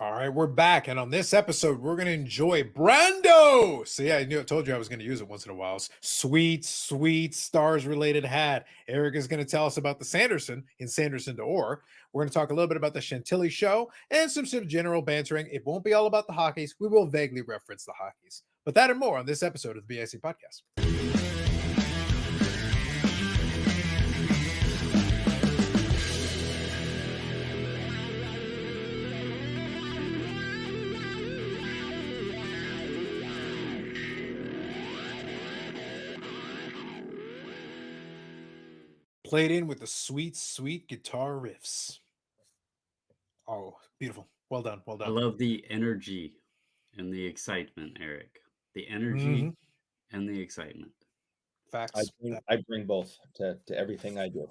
All right, we're back, and on this episode, we're going to enjoy Brando. See, I told you I was going to use it once in a while. Sweet, sweet stars-related hat. Eric is going to tell us about the Sanderson in Sanderson to Orr. We're going to talk a little bit about the Chantilly Show and some sort of general bantering. It won't be all about the hockeys. We will vaguely reference the hockeys, but that and more on this episode of the BIC podcast. Played in with the sweet, sweet guitar riffs. Oh, beautiful. Well done. Well I done. love the energy and the excitement, Eric. The energy and the excitement. Facts. I bring both to everything I do.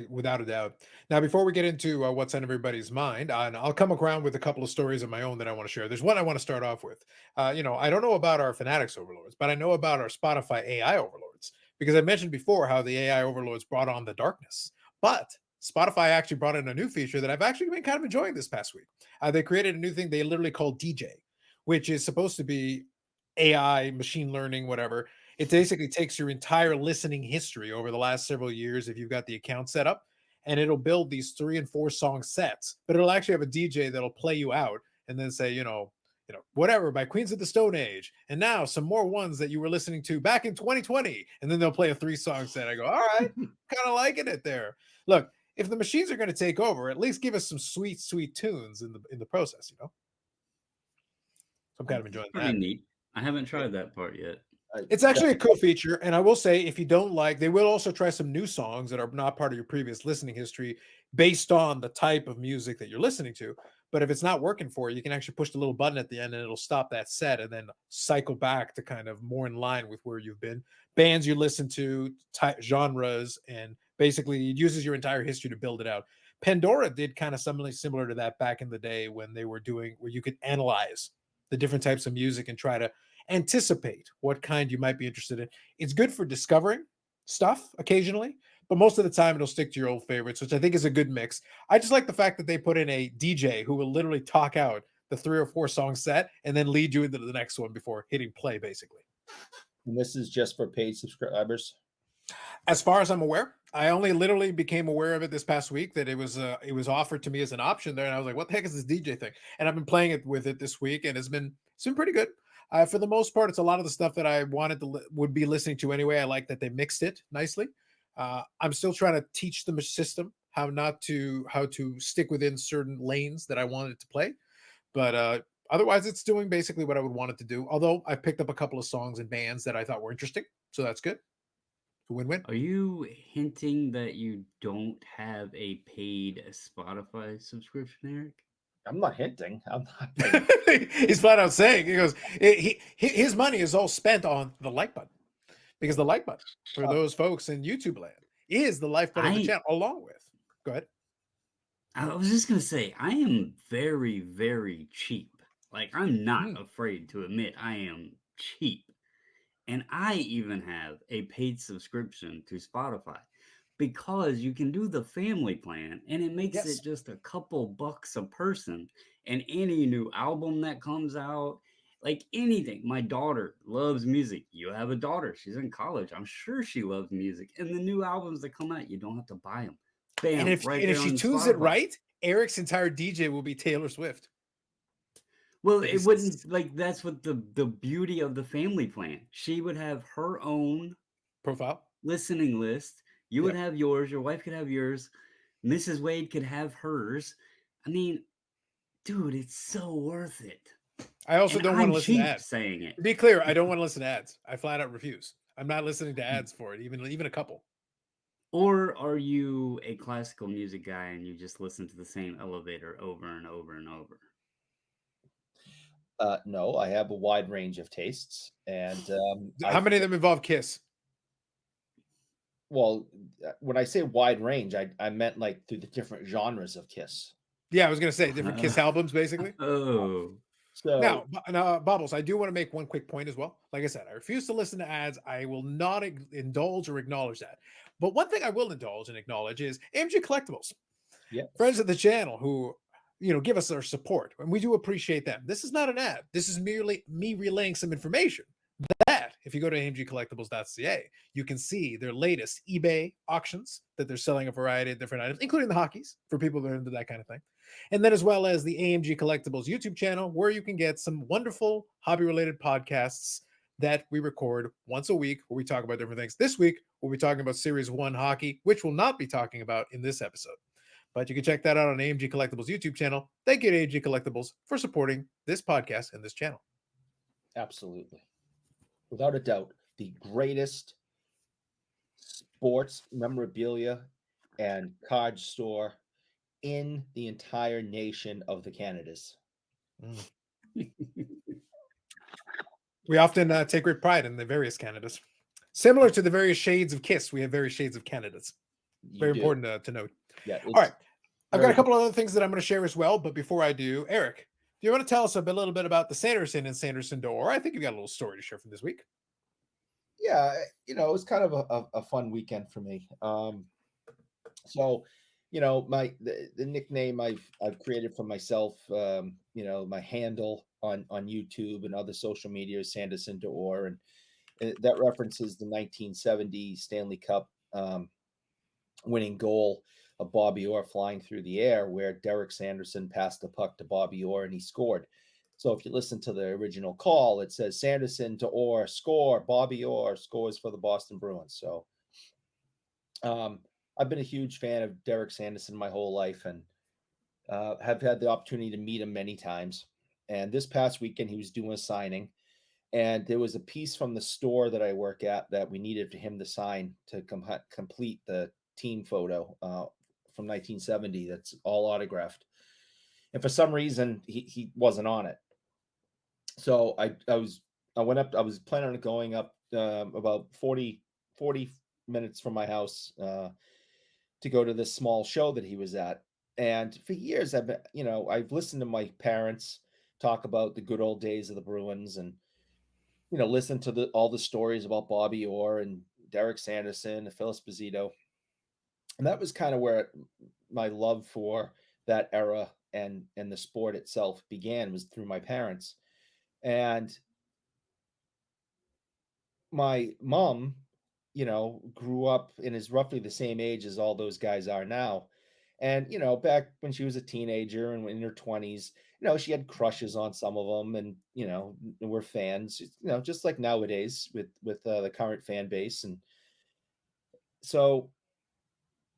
Without a doubt. Now, before we get into what's on everybody's mind, and I'll come around with a couple of stories of my own that I want to share. There's one I want to start off with. I don't know about our Fanatics overlords, but I know about our Spotify AI overlords because I mentioned before how the AI overlords brought on the darkness. But Spotify actually brought in a new feature that I've actually been kind of enjoying this past week. They created a new thing they literally call DJ, which is supposed to be AI, machine learning, whatever. It basically takes your entire listening history over the last several years if you've got the account set up, and it'll build these 3 and 4 song sets. But it'll actually have a DJ that'll play you out and then say, whatever by Queens of the Stone Age, and now some more ones that you were listening to back in 2020, and then they'll play a 3-song set. I go, all right, kind of liking it there. Look, if the machines are going to take over, at least give us some sweet, sweet tunes in the process. So I'm kind of enjoying that. Pretty neat. I haven't tried that part yet. It's actually a cool feature, and I will say, if you don't like, they will also try some new songs that are not part of your previous listening history based on the type of music that you're listening to. But if it's not working for you, you can actually push the little button at the end and it'll stop that set and then cycle back to kind of more in line with where you've been. Bands you listen to, genres, and basically it uses your entire history to build it out. Pandora did kind of something similar to that back in the day when they were doing where you could analyze the different types of music and try to anticipate what kind you might be interested in. It's good for discovering stuff occasionally, but most of the time it'll stick to your old favorites, which I think is a good mix. I just like the fact that they put in a DJ who will literally talk out the 3 or 4 song set and then lead you into the next one before hitting play, basically. And this is just for paid subscribers? As far as I'm aware, I only literally became aware of it this past week that it was offered to me as an option there, and I was like, "What the heck is this DJ thing?" And I've been playing it with it this week, and it's been pretty good. For the most part, it's a lot of the stuff that I would be listening to anyway. I like that they mixed it nicely. I'm still trying to teach the system how to stick within certain lanes that I wanted it to play, but otherwise, it's doing basically what I would want it to do. Although I've picked up a couple of songs and bands that I thought were interesting, so that's good. It's a win-win. Are you hinting that you don't have a paid Spotify subscription, Eric? I'm not hinting. I'm not. He's flat out saying, he goes, his money is all spent on the like button, because the like button for those folks in YouTube land is the lifeblood of the channel. Along with, go ahead. I was just gonna say, I am very, very cheap. Like, I'm not afraid to admit I am cheap. And I even have a paid subscription to Spotify because you can do the family plan and it makes it just a couple bucks a person. And any new album that comes out, like anything, my daughter loves music. You have a daughter, she's in college. I'm sure she loves music. And the new albums that come out, you don't have to buy them. Bam, and if she tunes it right, Eric's entire DJ will be Taylor Swift. Well, it wouldn't, like, that's what the beauty of the family plan. She would have her own profile listening list. You would have yours. Your wife could have yours. Mrs. Wade could have hers. I mean, dude, it's so worth it. I also don't want to listen to ads. Saying it. To be clear, I don't want to listen to ads. I flat out refuse. I'm not listening to ads for it, even a couple. Or are you a classical music guy and you just listen to the same elevator over and over and over? No, I have a wide range of tastes, and how many of them involve Kiss? Well, when I say wide range, I meant like through the different genres of Kiss. Yeah, I was going to say different Kiss albums, basically. Oh, so now, Bobbles, I do want to make one quick point as well. Like I said, I refuse to listen to ads. I will not indulge or acknowledge that. But one thing I will indulge and acknowledge is AMG Collectibles. Yeah, friends of the channel who, give us their support, and we do appreciate them. This is not an ad. This is merely me relaying some information. That if you go to amgcollectibles.ca, you can see their latest eBay auctions that they're selling a variety of different items, including the hockeys for people that are into that kind of thing. And then as well as the AMG Collectibles YouTube channel, where you can get some wonderful hobby-related podcasts that we record once a week, where we talk about different things. This week, we'll be talking about Series 1 hockey, which we'll not be talking about in this episode. But you can check that out on AMG Collectibles YouTube channel. Thank you to AMG Collectibles for supporting this podcast and this channel. Absolutely. Without a doubt, the greatest sports memorabilia and card store in the entire nation of the Canadas. We often take great pride in the various Canadas. Similar to the various shades of KISS, we have various shades of Canadas. Very important to note. Yeah. All right. I've got a couple other things that I'm going to share as well. But before I do, Eric, do you want to tell us a little bit about the Sanderson and Sanderson door? I think you've got a little story to share from this week. Yeah, it was kind of a fun weekend for me. So, the nickname I've created for myself, my handle on YouTube and other social media is Sanderson door, and that references the 1970 Stanley Cup winning goal of Bobby Orr flying through the air, where Derek Sanderson passed the puck to Bobby Orr and he scored. So if you listen to the original call, it says Sanderson to Orr, score, Bobby Orr scores for the Boston Bruins. So I've been a huge fan of Derek Sanderson my whole life, and have had the opportunity to meet him many times. And this past weekend, he was doing a signing, and there was a piece from the store that I work at that we needed for him to sign to complete the team photo from 1970 that's all autographed. And for some reason, he wasn't on it. So I went up. I was planning on going up about 40 minutes from my house to go to this small show that he was at. And for years, I've listened to my parents talk about the good old days of the Bruins, and listen to all the stories about Bobby Orr and Derek Sanderson and Phil Esposito. And that was kind of where my love for that era and the sport itself began, was through my parents. And my mom, grew up and is roughly the same age as all those guys are now. And, back when she was a teenager and in her 20s, she had crushes on some of them, and, were fans, just like nowadays with the current fan base. And so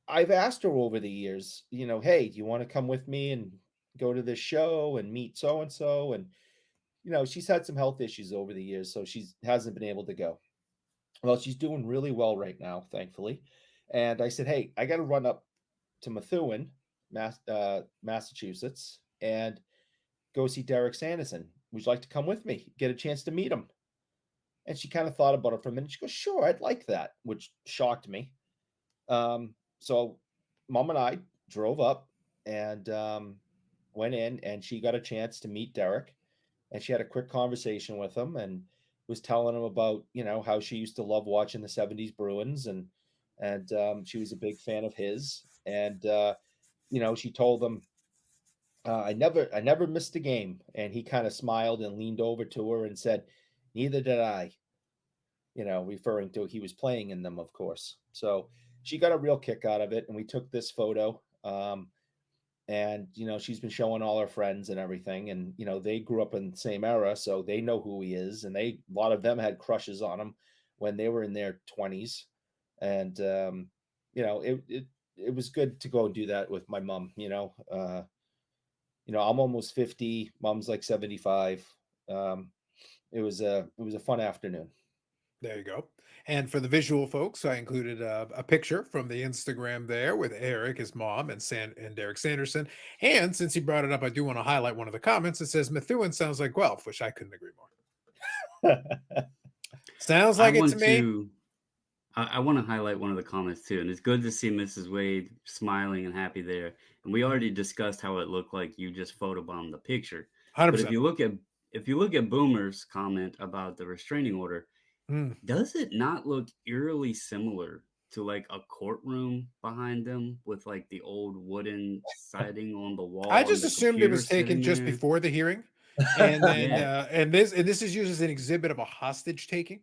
I've asked her over the years, hey, do you want to come with me and go to this show and meet so-and-so? And, she's had some health issues over the years, so she hasn't been able to go. Well, she's doing really well right now, thankfully. And I said, hey, I got to run up to Methuen, Massachusetts, and go see Derek Sanderson. Would you like to come with me? Get a chance to meet him? And she kind of thought about it for a minute. She goes, sure, I'd like that, which shocked me. So Mom and I drove up and went in, and she got a chance to meet Derek, and she had a quick conversation with him and was telling him about, how she used to love watching the 70s Bruins, and she was a big fan of his. And, she told him, I never missed a game. And he kind of smiled and leaned over to her and said, neither did I, referring to he was playing in them, of course. So she got a real kick out of it. And we took this photo. And, she's been showing all her friends and everything. And, they grew up in the same era, so they know who he is. And a lot of them had crushes on him when they were in their 20s. And, it was good to go and do that with my mom. I'm almost 50. Mom's like 75. It was a fun afternoon. There you go. And for the visual folks, I included a picture from the Instagram there with Eric, his mom, and Derek Sanderson. And since he brought it up, I do want to highlight one of the comments. It says Methuen sounds like Guelph, which I couldn't agree more. Sounds like it to me. I want to highlight one of the comments too, and it's good to see Mrs. Wade smiling and happy there. And we already discussed how it looked like you just photobombed the picture. 100%. But if you look at Boomer's comment about the restraining order, does it not look eerily similar to like a courtroom behind them with like the old wooden siding on the I wall and just the assumed it computer was taken sitting just there. before the hearing, and then Yeah. and this is used as an exhibit of a hostage taking.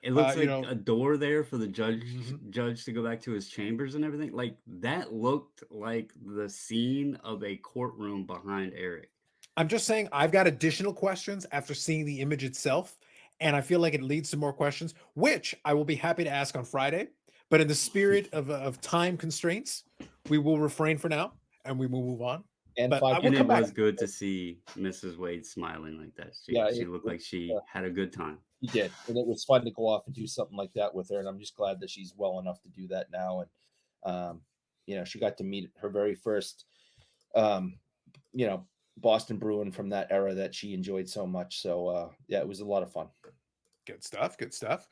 It looks You like know, a door there for the mhm. judge to go back to his chambers and everything. Like that looked like the scene of a courtroom behind Eric. I'm just saying I've got additional questions after seeing the image itself, and I feel like it leads to more questions, which I will be happy to ask on Friday. But in the spirit of time constraints, we will refrain for now and we will move on. And But I 5 will And come it back. was good to see Mrs. Wade smiling like that. yeah, She looked like she had a good time. he did, and it was fun to go off and do something like that with her. And I'm just glad that she's well enough to do that now. And she got to meet her very first, um, you know, Boston Bruin from that era that she enjoyed so much. So yeah, it was a lot of fun. Good stuff. Good stuff.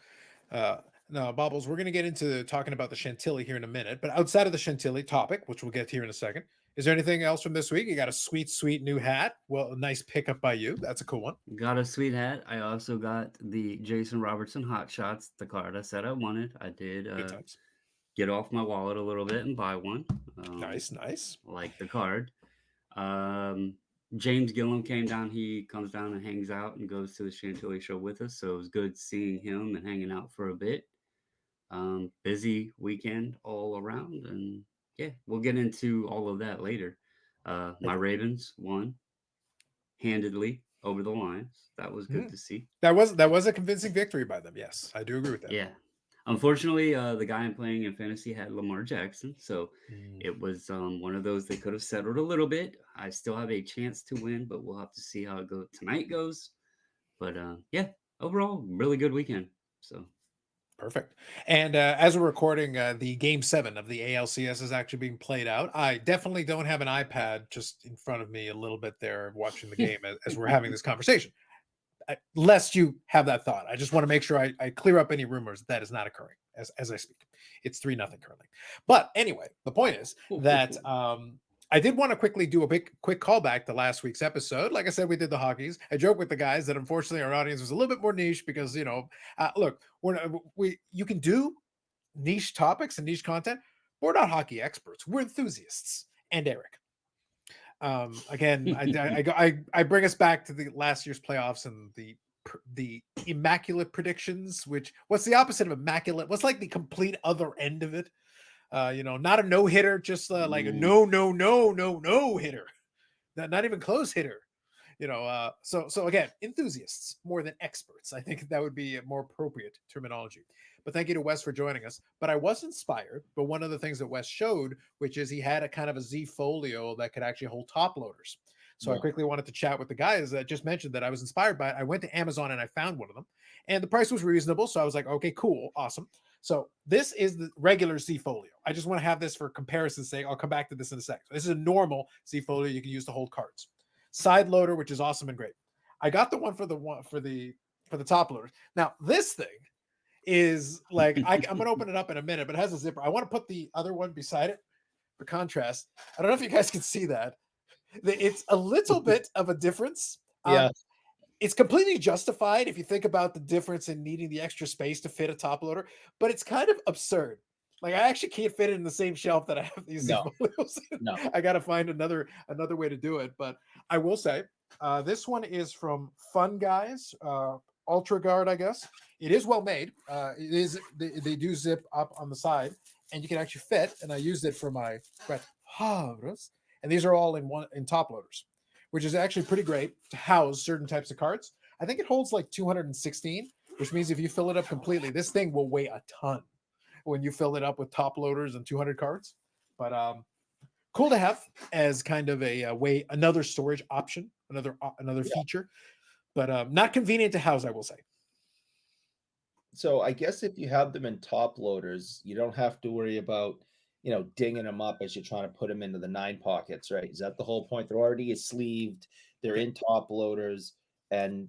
Now, Bobbles, we're going to get into talking about the Chantilly here in a minute. But outside of the Chantilly topic, which we'll get here in a second, is there anything else from this week? You got a sweet, sweet new hat. Well, a nice pickup by you. That's a cool one. Got a sweet hat. I also got the Jason Robertson Hot Shots, the card I said I wanted. I did Good times. get off my wallet a little bit and buy one. Nice, nice. Like the card. James Gillum came down. He comes down and hangs out and goes to the Chantilly Show with us. So it was good seeing him and hanging out for a bit. Busy weekend all around. And yeah, we'll get into all of that later. My Ravens won handedly over the Lions. That was good to see. That was a convincing victory by them. Yes, I do agree with that. Yeah. Unfortunately, the guy I'm playing in fantasy had Lamar Jackson, so it was one of those that could have settled a little bit. I still have a chance to win, but we'll have to see how tonight goes. But yeah, overall, really good weekend. So Perfect. And as we're recording, the Game 7 of the ALCS is actually being played out. I definitely don't have an iPad just in front of me a little bit there watching the game as we're having this conversation. Lest you have that thought. I just want to make sure I clear up any rumors that is not occurring as I speak. It's 3-0 currently. But anyway, the point is that I did want to quickly do a quick callback to last week's episode. Like I said, we did the hockeys. I joked with the guys that unfortunately our audience was a little bit more niche because, look, you can do niche topics and niche content. We're not hockey experts. We're enthusiasts. And Eric. Again, I bring us back to the last year's playoffs and the immaculate predictions. What's the opposite of immaculate? What's like the complete other end of it? Not a no hitter, just like a no hitter, not even close hitter. So again, enthusiasts more than experts. I think that would be a more appropriate terminology. But thank you to Wes for joining us. But I was inspired by one of the things that Wes showed, which is he had a kind of a Z-Folio that could actually hold top loaders. So I quickly wanted to chat with the guys that just mentioned that I was inspired by it. I went to Amazon and I found one of them, and the price was reasonable. So I was like, okay, cool, awesome. So this is the regular Z-Folio. I just want to have this for comparison's sake. I'll come back to this in a sec. So this is a normal Z-Folio you can use to hold cards. Side loader, which is awesome and great. I got the one for the top loaders. Now this thing is like I'm gonna open it up in a minute, but it has a zipper. I want to put the other one beside it for contrast. I don't know if you guys can see that. It's a little bit of a difference. Yeah. It's completely justified if you think about the difference in needing the extra space to fit a top loader, but it's kind of absurd. Like I actually can't fit it in the same shelf that I have these Z-Folios in. No. I got to find another way to do it. But I will say this one is from Fun Guys, Ultra Guard, I guess. It is well made. It is they do zip up on the side, and you can actually fit. And I used it for my Favres, and these are all in top loaders, which is actually pretty great to house certain types of cards. I think it holds like 216, which means if you fill it up completely, this thing will weigh a ton when you fill it up with top loaders and 200 cards. But cool to have as kind of another storage option, another feature, but not convenient to house, I will say. So I guess if you have them in top loaders, you don't have to worry about, dinging them up as you're trying to put them into the 9 pockets, right? Is that the whole point? They're already sleeved, they're in top loaders, and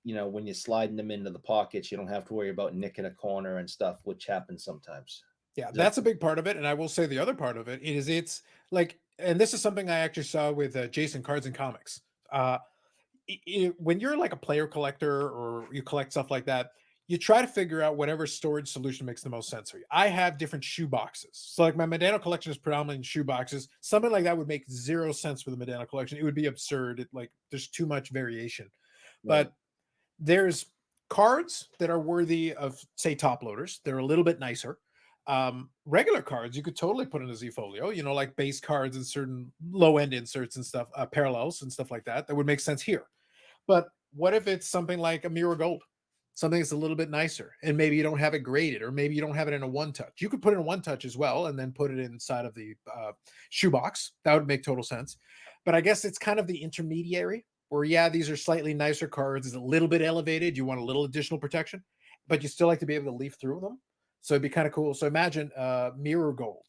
when you're sliding them into the pockets, you don't have to worry about nicking a corner and stuff, which happens sometimes. Yeah, that's a big part of it. And I will say the other part of it is it's like, and this is something I actually saw with Jason Cards and Comics. When you're like a player collector or you collect stuff like that, you try to figure out whatever storage solution makes the most sense for you. I have different shoe boxes. So like my Medano collection is predominantly in shoe boxes. Something like that would make zero sense for the Medano collection. It would be absurd. Like there's too much variation. Right. But there's cards that are worthy of, say, top loaders. They're a little bit nicer. Regular cards you could totally put in a Z-Folio, like base cards and certain low-end inserts and stuff, parallels and stuff like that. That would make sense here. But what if it's something like a mirror gold? Something that's a little bit nicer, and maybe you don't have it graded, or maybe you don't have it in a one touch. You could put it in a one touch as well, and then put it inside of the shoebox. That would make total sense. But I guess it's kind of the intermediary where, yeah, these are slightly nicer cards. It's a little bit elevated. You want a little additional protection, but you still like to be able to leaf through them. So it'd be kind of cool. So imagine mirror gold,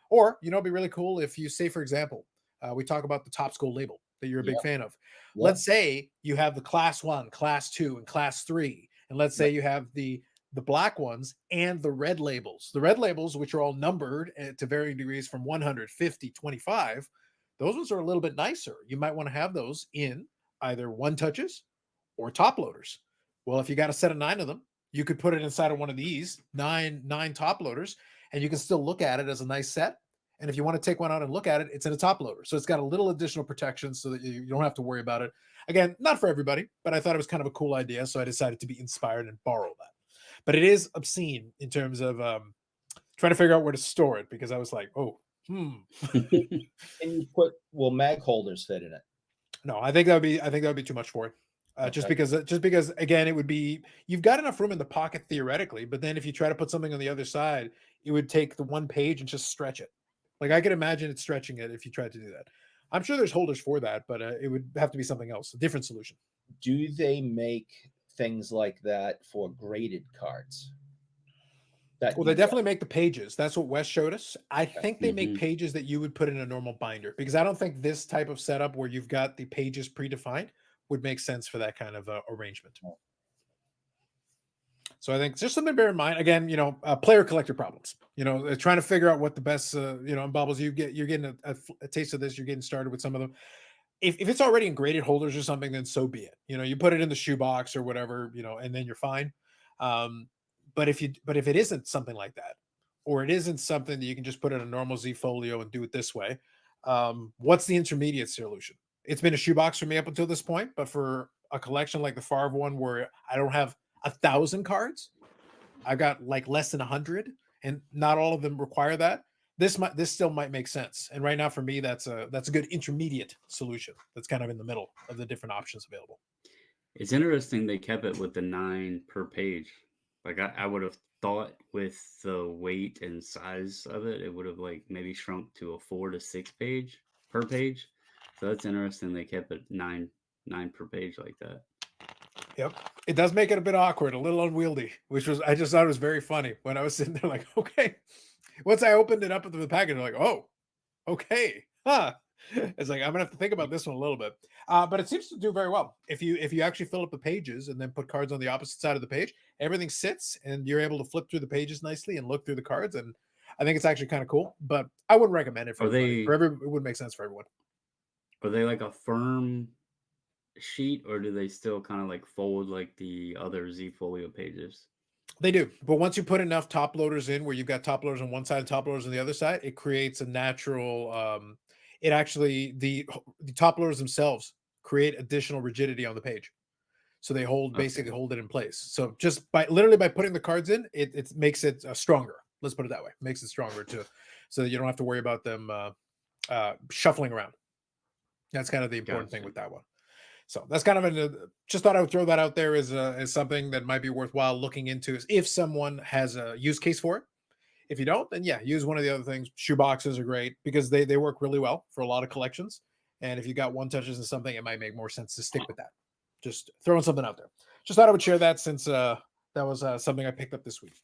or it'd be really cool if you say, for example, we talk about the Topps Gold label that you're a big fan of. Let's say you have the class 1, class 2, and class 3. And let's say you have the black ones and the red labels. The red labels, which are all numbered to varying degrees from 100, 50, 25, those ones are a little bit nicer. You might want to have those in either one touches or top loaders. Well, if you got a set of 9 of them, you could put it inside of one of these nine top loaders, and you can still look at it as a nice set. And if you want to take one out and look at it, it's in a top loader. So it's got a little additional protection so that you don't have to worry about it. Again, not for everybody, but I thought it was kind of a cool idea. So I decided to be inspired and borrow that. But it is obscene in terms of trying to figure out where to store it, because I was like, And you will mag holders fit in it? No, I think that would be too much for it. Just because again, it would be, you've got enough room in the pocket theoretically, but then if you try to put something on the other side, it would take the one page and just stretch it. Like I could imagine it stretching it if you tried to do that. I'm sure there's holders for that, but it would have to be something else, a different solution. Do they make things like that for graded cards? Well, they definitely make the pages. That's what Wes showed us. I think they make pages that you would put in a normal binder, because I don't think this type of setup where you've got the pages predefined would make sense for that kind of arrangement. So I think just something to bear in mind. Again, player collector problems. Trying to figure out what the best. In Bobbles, you're getting a taste of this. You're getting started with some of them. If it's already in graded holders or something, then so be it. You put it in the shoebox or whatever. And then you're fine. But if it isn't something like that, or it isn't something that you can just put in a normal Z-Folio and do it this way, what's the intermediate solution? It's been a shoebox for me up until this point, but for a collection like the Favre one, where I don't have 1,000 cards, I've got like less than 100, and not all of them require that. This still might make sense. And right now for me, that's a good intermediate solution. That's kind of in the middle of the different options available. It's interesting they kept it with the 9 per page. Like I would have thought with the weight and size of it, it would have like maybe shrunk to a 4 to 6 page per page. So that's interesting. They kept it 9 per page like that. Yep. It does make it a bit awkward, a little unwieldy, I just thought it was very funny when I was sitting there like, okay. Once I opened it up into the package, I'm like, oh, okay. Huh. It's like, I'm gonna have to think about this one a little bit. But it seems to do very well. If you actually fill up the pages and then put cards on the opposite side of the page, everything sits and you're able to flip through the pages nicely and look through the cards. And I think it's actually kind of cool, but I wouldn't recommend it for everybody. It wouldn't make sense for everyone. Are they like a firm sheet, or do they still kind of like fold like the other Z-Folio pages? They do, but once you put enough top loaders in, where you've got top loaders on one side and top loaders on the other side, it creates a natural. It actually, the top loaders themselves create additional rigidity on the page, so they basically hold it in place. So just by putting the cards in, it makes it stronger. Let's put it that way. It makes it stronger too, so that you don't have to worry about them shuffling around. That's kind of the important thing with that one. So that's kind of just thought I would throw that out there as something that might be worthwhile looking into, if someone has a use case for it. If you don't, then yeah, use one of the other things. Shoe boxes are great because they work really well for a lot of collections. And if you got one touches and something, it might make more sense to stick with that. Just throwing something out there. Just thought I would share that, since that was something I picked up this week.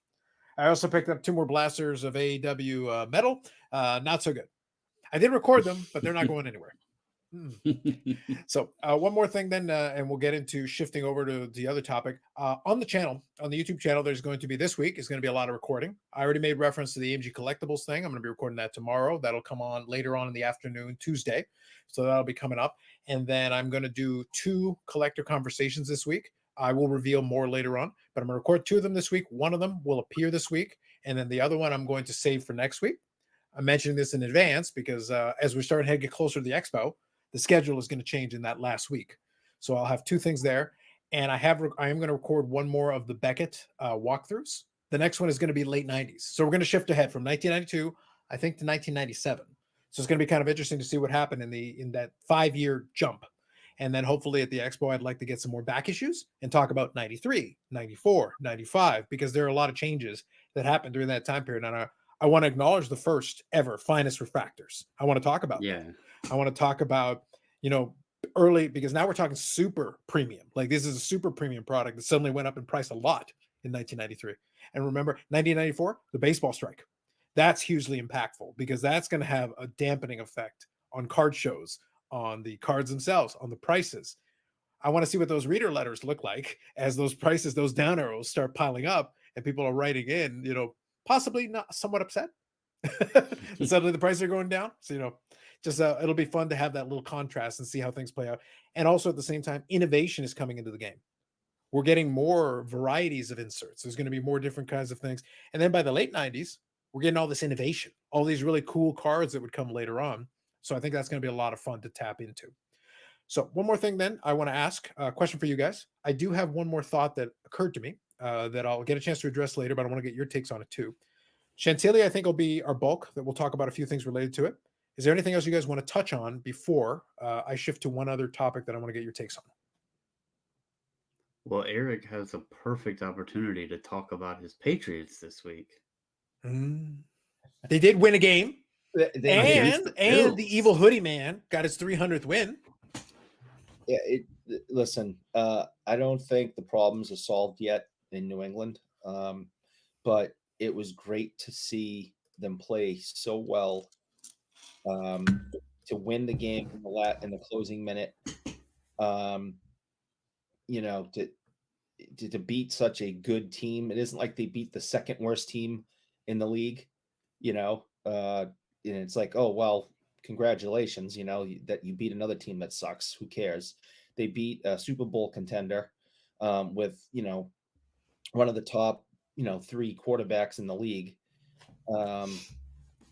I also picked up 2 more blasters of AEW metal. Not so good. I did record them, but they're not going anywhere. So one more thing then, and we'll get into shifting over to the other topic. On the channel, on the YouTube channel, there's going to be, this week is going to be a lot of recording. I already made reference to the AMG Collectibles thing. I'm going to be recording that tomorrow. That'll come on later on in the afternoon, Tuesday. So that'll be coming up. And then I'm going to do 2 collector conversations this week. I will reveal more later on, but I'm going to record 2 of them this week. One of them will appear this week, and then the other one I'm going to save for next week. I'm mentioning this in advance because as we start to get closer to the expo, the schedule is going to change in that last week. So I'll have 2 things there, and I am going to record one more of the Beckett walkthroughs. The next one is going to be late 90s. So we're going to shift ahead from 1992, I think, to 1997. So it's going to be kind of interesting to see what happened in that 5-year jump. And then hopefully at the expo, I'd like to get some more back issues and talk about 93, 94, 95, because there are a lot of changes that happened during that time period. And I want to acknowledge the first ever finest refractors. I want to talk about that. I want to talk about, early, because now we're talking super premium. Like this is a super premium product that suddenly went up in price a lot in 1993. And remember, 1994, the baseball strike. That's hugely impactful because that's going to have a dampening effect on card shows, on the cards themselves, on the prices. I want to see what those reader letters look like as those prices, those down arrows start piling up and people are writing in, possibly not somewhat upset. Suddenly the prices are going down. So, just it'll be fun to have that little contrast and see how things play out. And also at the same time, innovation is coming into the game. We're getting more varieties of inserts. There's going to be more different kinds of things. And then by the late 90s, we're getting all this innovation, all these really cool cards that would come later on. So I think that's going to be a lot of fun to tap into. So one more thing then I want to ask a question for you guys. I do have one more thought that occurred to me that I'll get a chance to address later, but I want to get your takes on it too. Chantilly, I think, will be our bulk that we'll talk about a few things related to it. Is there anything else you guys want to touch on before I shift to one other topic that I want to get your takes on? Well, Eric has a perfect opportunity to talk about his Patriots this week. They did win a game. And the evil hoodie man got his 300th win. Yeah, listen, I don't think the problems are solved yet in New England, but it was great to see them play so well to win the game in the closing minute. To beat such a good team. It isn't like they beat the second worst team in the league, and it's like, oh, well, congratulations, that you beat another team that sucks. Who cares? They beat a Super Bowl contender with, one of the top, 3 quarterbacks in the league.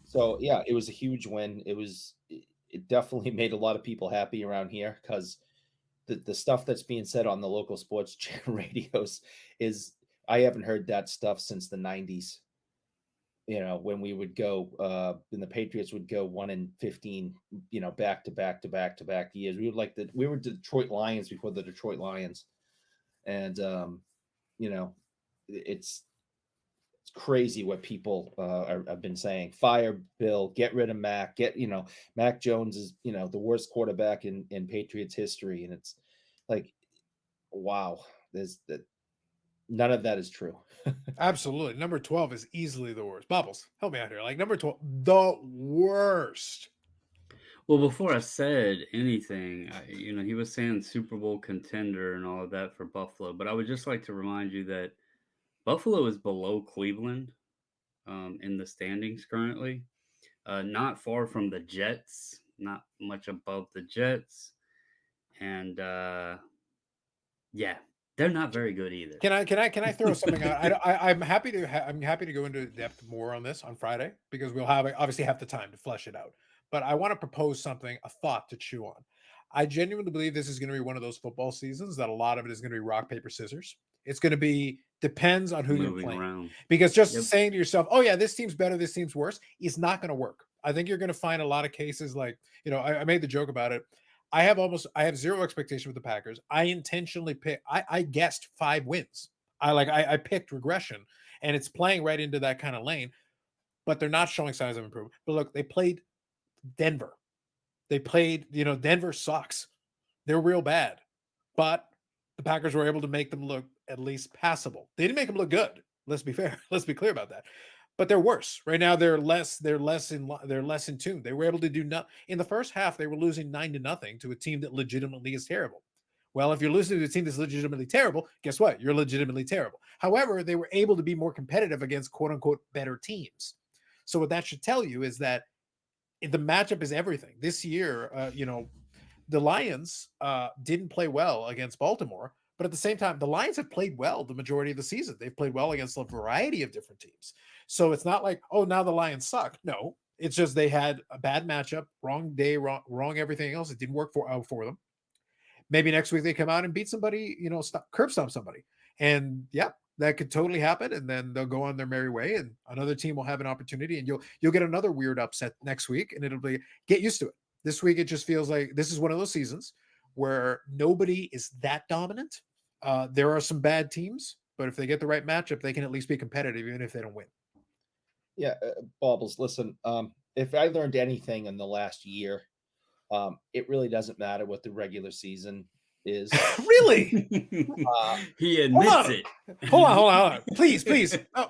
So yeah, it was a huge win. It definitely made a lot of people happy around here because the stuff that's being said on the local sports radios I haven't heard that stuff since the 90s. When we would go, and the Patriots would go 1-15, back to back years. We were Detroit Lions before the Detroit Lions. And, it's crazy what people have been saying. Fire Bill, get rid of Mac, Mac Jones is, the worst quarterback in Patriots history. And it's like, wow, none of that is true. Absolutely. Number 12 is easily the worst. Bobbles, help me out here. Like number 12, the worst. Well, before I said anything, he was saying Super Bowl contender and all of that for Buffalo, but I would just like to remind you that Buffalo is below Cleveland in the standings currently, not far from the Jets, not much above the Jets, and yeah, they're not very good either. Can I throw something out? I'm happy to go into depth more on this on Friday because we'll obviously have the time to flesh it out. But I want to propose something, a thought to chew on. I genuinely believe this is going to be one of those football seasons that a lot of it is going to be rock, paper, scissors. It's going to be depends on who you're playing. Around. Because just saying to yourself, oh yeah, this team's better, this team's worse, is not going to work. I think you're going to find a lot of cases like, I made the joke about it. I have zero expectation with the Packers. I intentionally I guessed 5 wins. I picked regression, and it's playing right into that kind of lane, but they're not showing signs of improvement. But look, they played Denver. Denver sucks. They're real bad, but the Packers were able to make them look at least passable. They didn't make them look good. Let's be fair. Let's be clear about that. But they're worse right now. They're less in tune. They were able to do nothing in the first half. They were losing 9-0 to a team that legitimately is terrible. Well, if you're losing to a team that's legitimately terrible, guess what? You're legitimately terrible. However, they were able to be more competitive against quote unquote better teams. So what that should tell you is that the matchup is everything. This year, the Lions didn't play well against Baltimore, But at the same time, the Lions have played well the majority of the season. They've played well against a variety of different teams. So it's not like, oh, now the Lions suck. No, it's just they had a bad matchup, wrong day, wrong everything else. It didn't work for them. Maybe next week they come out and beat somebody, curb stomp somebody. And yeah, that could totally happen. And then they'll go on their merry way, and another team will have an opportunity, and you'll get another weird upset next week, and it'll be, get used to it. This week it just feels like this is one of those seasons where nobody is that dominant. There are some bad teams, but if they get the right matchup, they can at least be competitive, even if they don't win. Yeah, Bobbles, listen, if I learned anything in the last year, it really doesn't matter what the regular season is. Really? He admits it. Hold on. Please. Oh,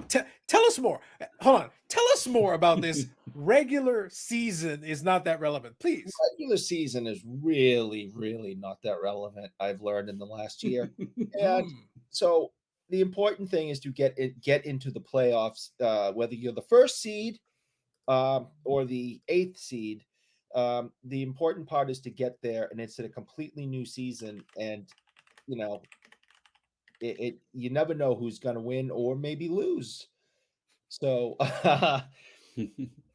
tell us more. Hold on. Tell us more about this. Regular season is not that relevant. Please. Regular season is really, really not that relevant, I've learned in the last year. And so the important thing is to get into the playoffs, whether you're the first seed or the 8th seed. The important part is to get there, and it's a completely new season. And you never know who's going to win or maybe lose. So,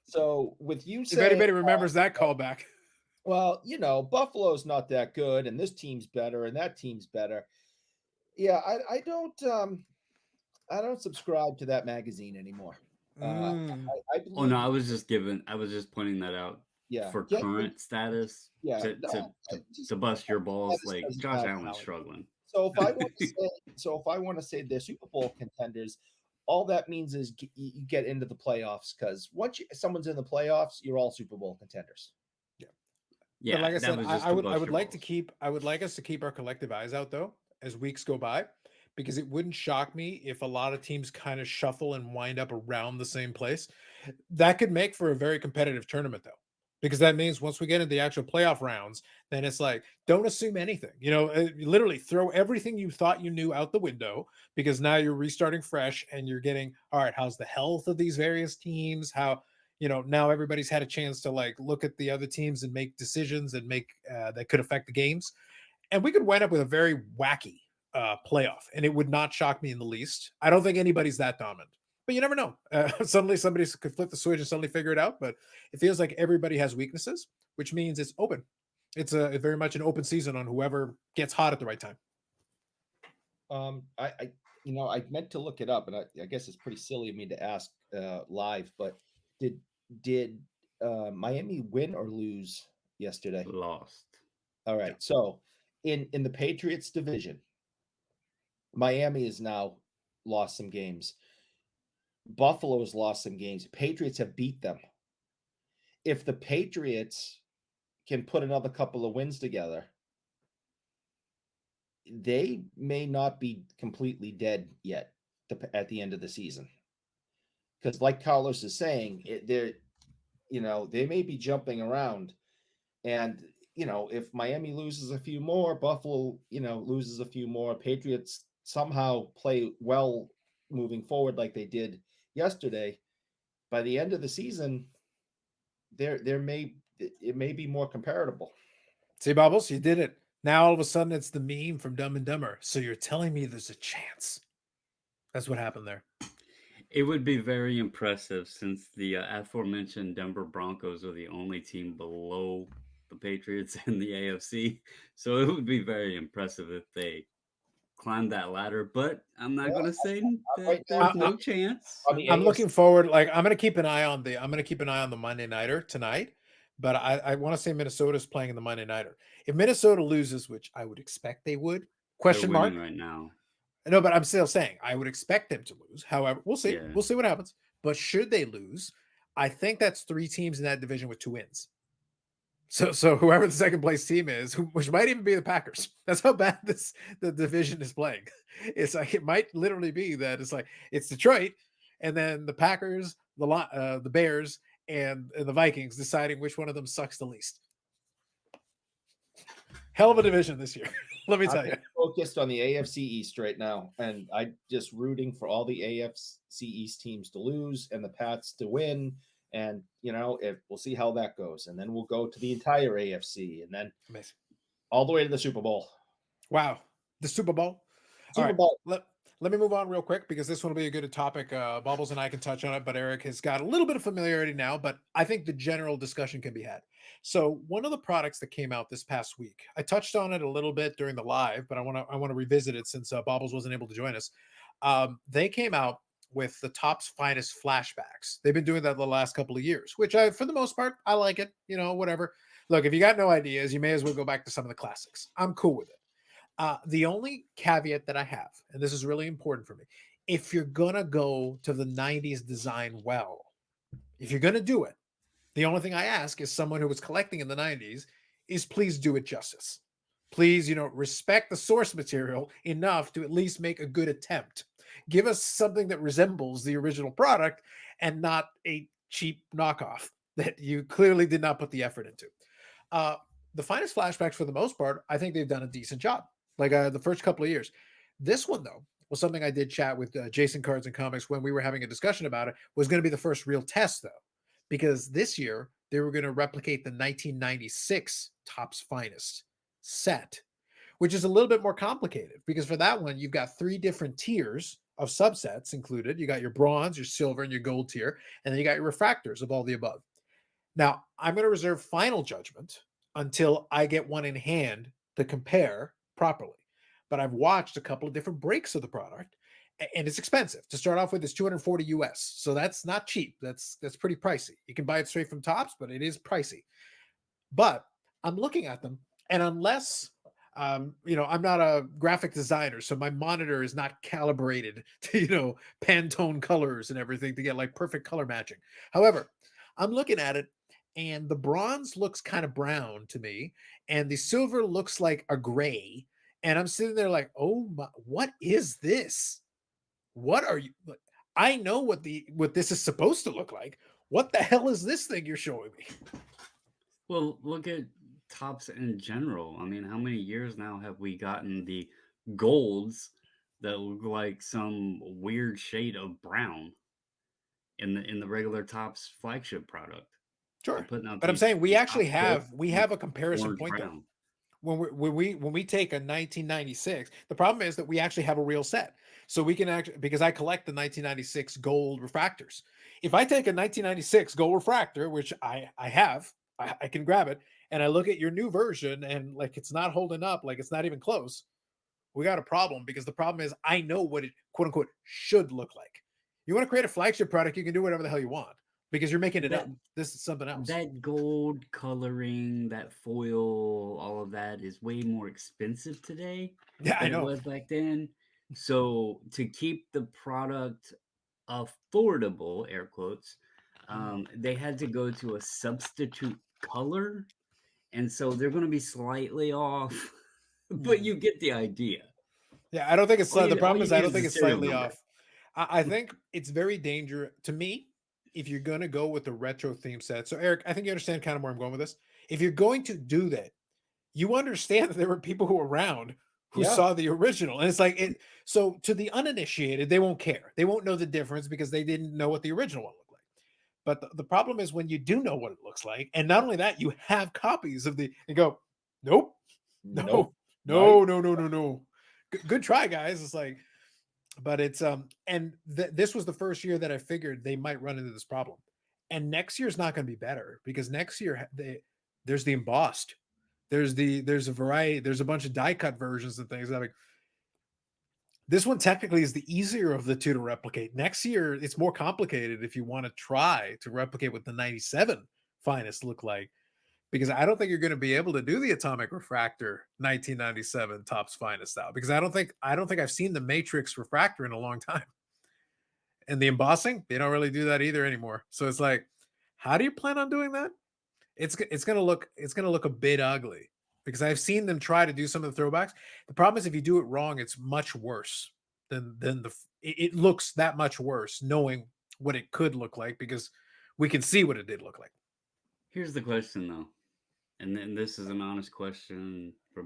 so with you saying, if anybody remembers that callback, well, Buffalo's not that good, and this team's better, and that team's better. Yeah, I don't subscribe to that magazine anymore. I believe, I was just pointing that out. Yeah, for current status. Yeah, to bust your balls, like Josh Allen's struggling. So if I want to say they're Super Bowl contenders, all that means is you get into the playoffs, because once someone's in the playoffs, you're all Super Bowl contenders. Yeah. But like I said, I would like us to keep our collective eyes out, though, as weeks go by, because it wouldn't shock me if a lot of teams kind of shuffle and wind up around the same place. That could make for a very competitive tournament, though, because that means once we get into the actual playoff rounds, then it's like, don't assume anything. Literally throw everything you thought you knew out the window, because now you're restarting fresh, and you're getting, all right, how's the health of these various teams? How, now everybody's had a chance to look at the other teams and make decisions and make that could affect the games. And we could wind up with a very wacky playoff, and it would not shock me in the least. I don't think anybody's that dominant, but you never know. Suddenly somebody could flip the switch and suddenly figure it out. But it feels like everybody has weaknesses, which means it's open. It's a very much an open season on whoever gets hot at the right time. I meant to look it up, and I guess it's pretty silly of me to ask live, but did Miami win or lose yesterday? Lost. All right. Yeah. So in the Patriots division, Miami has now lost some games. Buffalo has lost some games. Patriots have beat them. If the Patriots can put another couple of wins together, they may not be completely dead yet at the end of the season. Because like Carlos is saying, they may be jumping around. And, if Miami loses a few more, Buffalo, loses a few more, Patriots somehow play well moving forward like they did yesterday, by the end of the season, it may be more comparable. See, Bobbles, you did it. Now all of a sudden it's the meme from Dumb and Dumber. So you're telling me there's a chance. That's what happened there. It would be very impressive, since the aforementioned Denver Broncos are the only team below the Patriots in the AFC. So it would be very impressive if they climbed that ladder. But I'm not going to say that there's no chance. I'm looking forward. I'm going to keep an eye on the Monday Nighter tonight. But I want to say Minnesota's playing in the Monday Nighter. If Minnesota loses, which I would expect they would, question mark right now. No, but I'm still saying I would expect them to lose. However, we'll see. Yeah. We'll see what happens. But should they lose, I think that's 3 teams in that division with 2 wins. So whoever the second place team is, which might even be the Packers, that's how bad the division is playing. It's like, it might literally be that it's Detroit, and then the Packers, the Bears, and the Vikings deciding which one of them sucks the least. Hell of a division this year. Let me tell you. Focused on the AFC East right now, and I'm just rooting for all the AFC East teams to lose and the Pats to win. And we'll see how that goes, and then we'll go to the entire AFC, and then all the way to the Super Bowl. Wow, The Super Bowl. All Super right. Bowl. Let me move on real quick because this one will be a good topic. Bubbles and I can touch on it, but Eric has got a little bit of familiarity now, but I think the general discussion can be had. So one of the products that came out this past week, I touched on it a little bit during the live, but I want to revisit it since Bobbles wasn't able to join us. They came out with the Top's Finest flashbacks. They've been doing that the last couple of years, which I, for the most part, I like it. Whatever. Look, if you got no ideas, you may as well go back to some of the classics. I'm cool with it. The only caveat that I have, and this is really important for me, if you're gonna go to the 90s design well, if you're gonna do it, the only thing I ask is someone who was collecting in the 90s is please do it justice. Please, respect the source material enough to at least make a good attempt. Give us something that resembles the original product and not a cheap knockoff that you clearly did not put the effort into. Uh, the Finest flashbacks, for the most part, I think they've done a decent job. Like the first couple of years. This one though was something I did chat with Jason Cards and Comics when we were having a discussion about it. Was going to be the first real test though, because this year they were going to replicate the 1996 Topps Finest set, which is a little bit more complicated because for that one you've got 3 different tiers of subsets included. You got your bronze, your silver, and your gold tier, and then you got your refractors of all the above. Now, I'm going to reserve final judgment until I get one in hand to compare properly. But I've watched a couple of different breaks of the product, and it's expensive. To start off with, it's 240 US. So that's not cheap. That's pretty pricey. You can buy it straight from Topps, but it is pricey. But I'm looking at them, and unless I'm not a graphic designer, so my monitor is not calibrated to, Pantone colors and everything to get like perfect color matching. However, I'm looking at it and the bronze looks kind of brown to me, and the silver looks like a gray. And I'm sitting there like, oh my, what is this? What are you? I know what this is supposed to look like. What the hell is this thing you're showing me? Well, look at Tops in general. I mean, how many years now have we gotten the golds that look like some weird shade of brown in the regular Tops flagship product? They're Sure, putting out but I'm saying we these actually Topps gold with have a comparison orange point though. brown. When we take a 1996, the problem is that we actually have a real set. So we can actually, because I collect the 1996 gold refractors. If I take a 1996 gold refractor, which I have, I can grab it, and I look at your new version and like it's not holding up, like it's not even close. We got a problem because the problem is I know what it quote unquote should look like. You want to create a flagship product, you can do whatever the hell you want because you're making it That up. This is something else. that gold coloring, that foil, all of that is way more expensive today Yeah, I than it know. was back then. So to keep the product affordable, air quotes, they had to go to a substitute color, and so they're going to be slightly off, but you get the idea. Yeah, I don't think it's the All problem you is I need don't is think the it's serial slightly number. off. I think it's very dangerous to me if you're gonna go with the retro theme set. So Eric, I think you understand kind of where I'm going with this. If you're going to do that, you understand that there were people who were around who Yeah. saw the original. And it's like it so to the uninitiated, they won't care. They won't know the difference because they didn't know what the original one looked like. But the problem is when you do know what it looks like, and not only that, you have copies of the and go, nope, no, Nope. Right. no, no, no, no, no. Good try, guys. It's like, but it's and this was the first year that I figured they might run into this problem. And next year's not going to be better because next year there's the embossed. There's a variety, there's a bunch of die cut versions and things. Like this one technically is the easier of the two to replicate. Next year, it's more complicated if you want to try to replicate what the 97 finest look like because I don't think you're going to be able to do the atomic refractor 1997 Topps Finest style because I don't think I've seen the matrix refractor in a long time. And the embossing, they don't really do that either anymore. So it's like, how do you plan on doing that? It's gonna look a bit ugly because I've seen them try to do some of the throwbacks. The problem is if you do it wrong, it's much worse than it looks that much worse knowing what it could look like because we can see what it did look like. Here's the question, though, and then this is an honest question for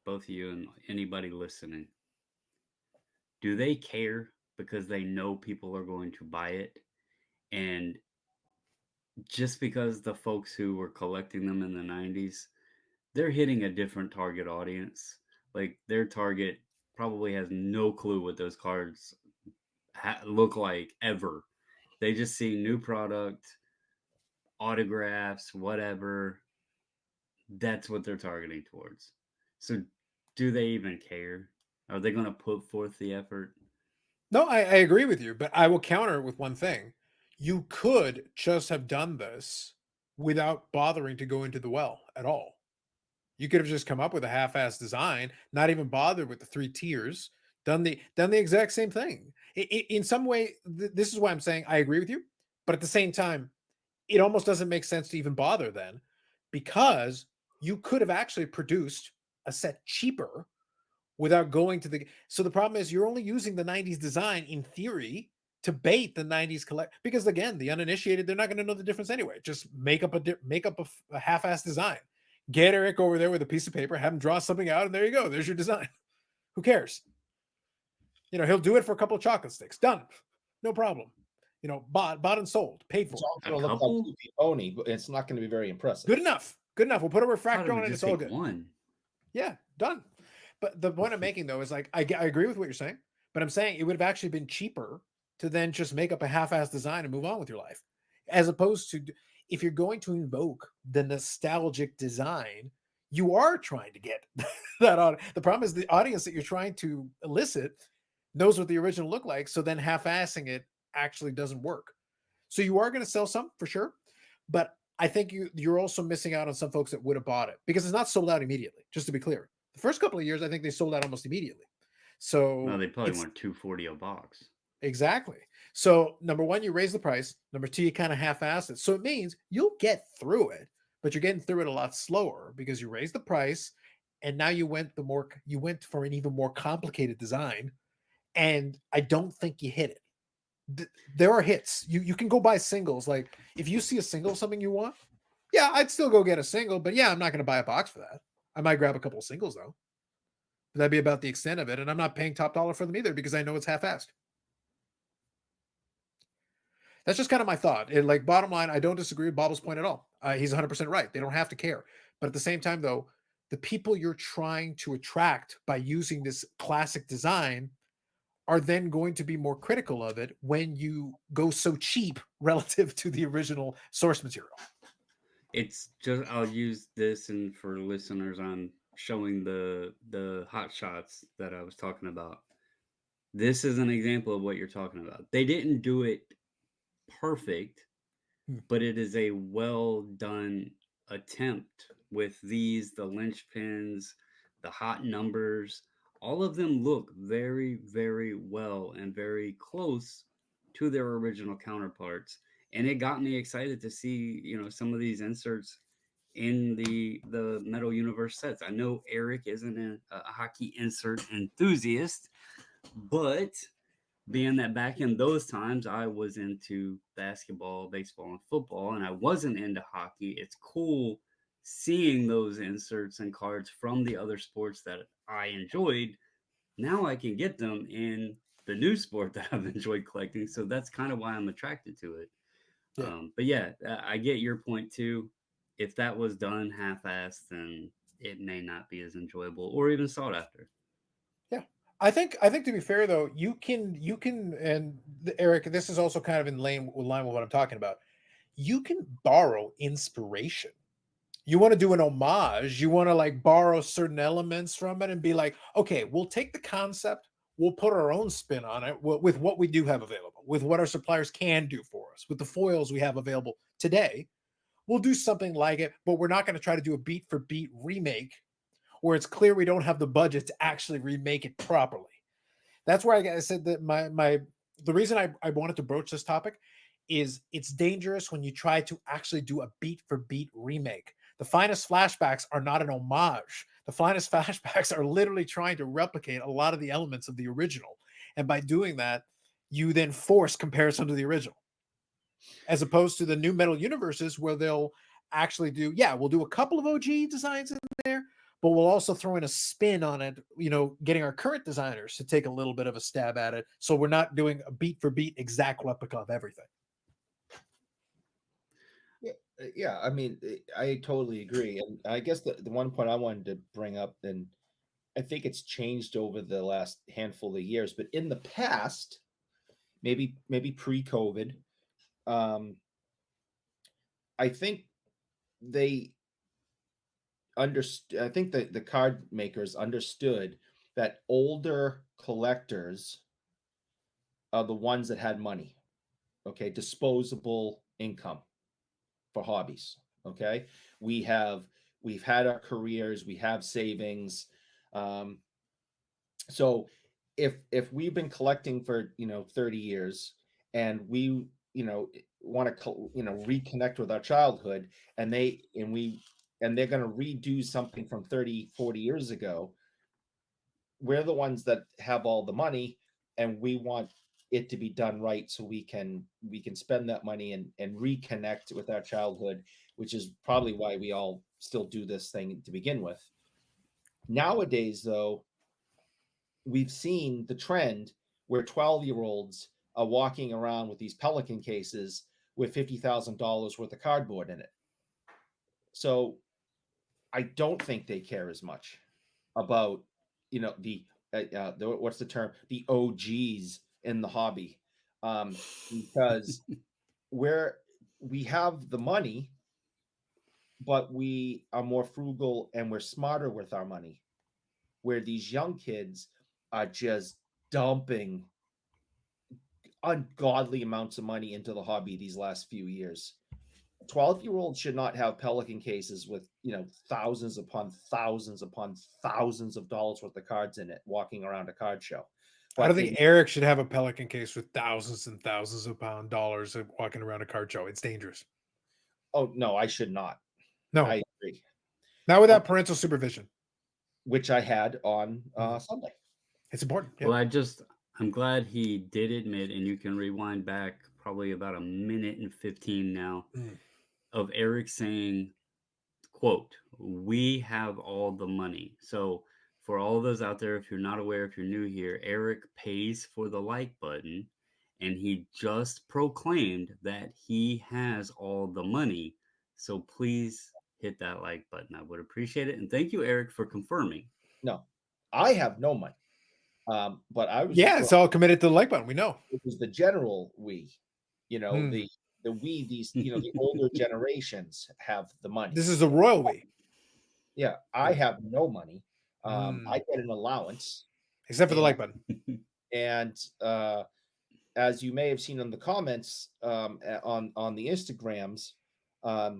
both of you and anybody listening. Do they care because they know people are going to buy it? And just because the folks who were collecting them in the 90s, they're hitting a different target audience. Like their target probably has no clue what those cards look like ever. They just see new product, autographs, whatever. That's what they're targeting towards. So, do they even care? Are they going to put forth the effort? No, I agree with you, but I will counter with one thing. You could just have done this without bothering to go into the well at all. You could have just come up with a half-ass design, not even bothered with the 3 tiers, done the exact same thing. In some way, this is why I'm saying I agree with you, but at the same time, it almost doesn't make sense to even bother then, because you could have actually produced a set cheaper without going to the. So the problem is you're only using the 90s design in theory to bait the 90s collect, because again, the uninitiated, they're not going to know the difference anyway. Just make up a half-ass design. Get Eric over there with a piece of paper, have him draw something out, and there you go. There's your design. Who cares? He'll do it for a couple of chocolate sticks. Done. No problem. Bought and sold, paid It's for. all A going to look like couple? goofy pony, but it's not going to be very impressive. Good enough. Good enough. We'll put a I thought refractor it on would it. just It's all take good. one. Yeah, done. But the point I'm making though is like I agree with what you're saying, but I'm saying it would have actually been cheaper to then just make up a half-ass design and move on with your life, as opposed to if you're going to invoke the nostalgic design, you are trying to get that on. The problem is the audience that you're trying to elicit knows what the original looked like, so then half-assing it actually doesn't work. So you are going to sell some for sure, but I think you're also missing out on some folks that would have bought it because it's not sold out immediately. Just to be clear, the first couple of years, I think they sold out almost immediately. No, So they probably it's want 240 a box. exactly. So number one, you raise the price. Number two, you kind of half-ass it. So it means you'll get through it, but you're getting through it a lot slower because you raised the price, and now you went for an even more complicated design, and I don't think you hit it. There are hits. You can go buy singles. Like if you see a single something you want, yeah, I'd still go get a single, but yeah, I'm not going to buy a box for that. I might grab a couple of singles though. But that'd be about the extent of it, and I'm not paying top dollar for them either because I know it's half-assed. That's just kind of my thought. Like bottom line, I don't disagree with Bobbles' point at all. He's 100% right. They don't have to care, but at the same time, though, the people you're trying to attract by using this classic design are then going to be more critical of it when you go so cheap relative to the original source material. It's just I'll use this and for listeners I'm showing the hot shots that I was talking about. This is an example of what you're talking about. They didn't do it perfect, Hmm. but it is a well done attempt with the linchpins, the hot numbers. All of them look very, very well and very close to their original counterparts. And it got me excited to see, some of these inserts in the Metal Universe sets. I know Eric isn't a hockey insert enthusiast, but being that back in those times I was into basketball, baseball, and football, and I wasn't into hockey, it's cool seeing those inserts and cards from the other sports that I enjoyed. Now I can get them in the new sport that I've enjoyed collecting. So that's kind of why I'm attracted to it. Yeah. But yeah, I get your point too. If that was done half-assed, then it may not be as enjoyable or even sought after. Yeah. I think to be fair though, you can and Eric, this is also kind of in line with what I'm talking about. You can borrow inspiration. You want to do an homage, you want to like borrow certain elements from it and be like, okay, we'll take the concept, we'll put our own spin on it with what we do have available, with what our suppliers can do for us, with the foils we have available today. We'll do something like it, but we're not going to try to do a beat for beat remake where it's clear we don't have the budget to actually remake it properly. That's where I said that the reason I wanted to broach this topic is it's dangerous when you try to actually do a beat for beat remake. The finest flashbacks are not an homage. The finest flashbacks are literally trying to replicate a lot of the elements of the original. And by doing that, you then force comparison to the original. As opposed to the new Metal Universes where they'll actually we'll do a couple of OG designs in there, but we'll also throw in a spin on it, getting our current designers to take a little bit of a stab at it. So we're not doing a beat for beat exact replica of everything. Yeah, I mean, I totally agree. And I guess the one point I wanted to bring up, and I think it's changed over the last handful of years, but in the past, maybe pre-COVID, I think they understood. I think that the card makers understood that older collectors are the ones that had money. Okay, disposable income for hobbies. Okay, we've had our careers, we have savings. So if we've been collecting for 30 years and we want to reconnect with our childhood, and they're going to redo something from 30, 40 years ago, we're the ones that have all the money, and we want it to be done right so we can spend that money and reconnect with our childhood, which is probably why we all still do this thing to begin with. Nowadays, though, we've seen the trend where 12-year-olds are walking around with these Pelican cases with $50,000 worth of cardboard in it. So I don't think they care as much about the what's the term, the OGs in the hobby, because we have the money, but we are more frugal and we're smarter with our money, where these young kids are just dumping ungodly amounts of money into the hobby these last few years. 12-year-olds should not have Pelican cases with thousands upon thousands upon thousands of dollars worth of cards in it walking around a card show. I don't think Eric should have a Pelican case with thousands and thousands of dollars walking around a card show. It's dangerous. Oh no, I should not. No, I agree. Not without parental supervision, which I had on Sunday. It's important. Yeah. Well, I'm glad he did admit, and you can rewind back probably about a minute and 15 now, of Eric saying, quote, "We have all the money." So for all those out there, if you're not aware, if you're new here, Eric pays for the like button, and he just proclaimed that he has all the money. So please hit that like button. I would appreciate it. And thank you, Eric, for confirming. No, I have no money. But I was it's all committed to the like button. We know it was the general we, the we, these the older generations have the money. This is the royal we. Yeah, I have no money. I get an allowance, except for the like button. And as you may have seen in the comments on the Instagrams, I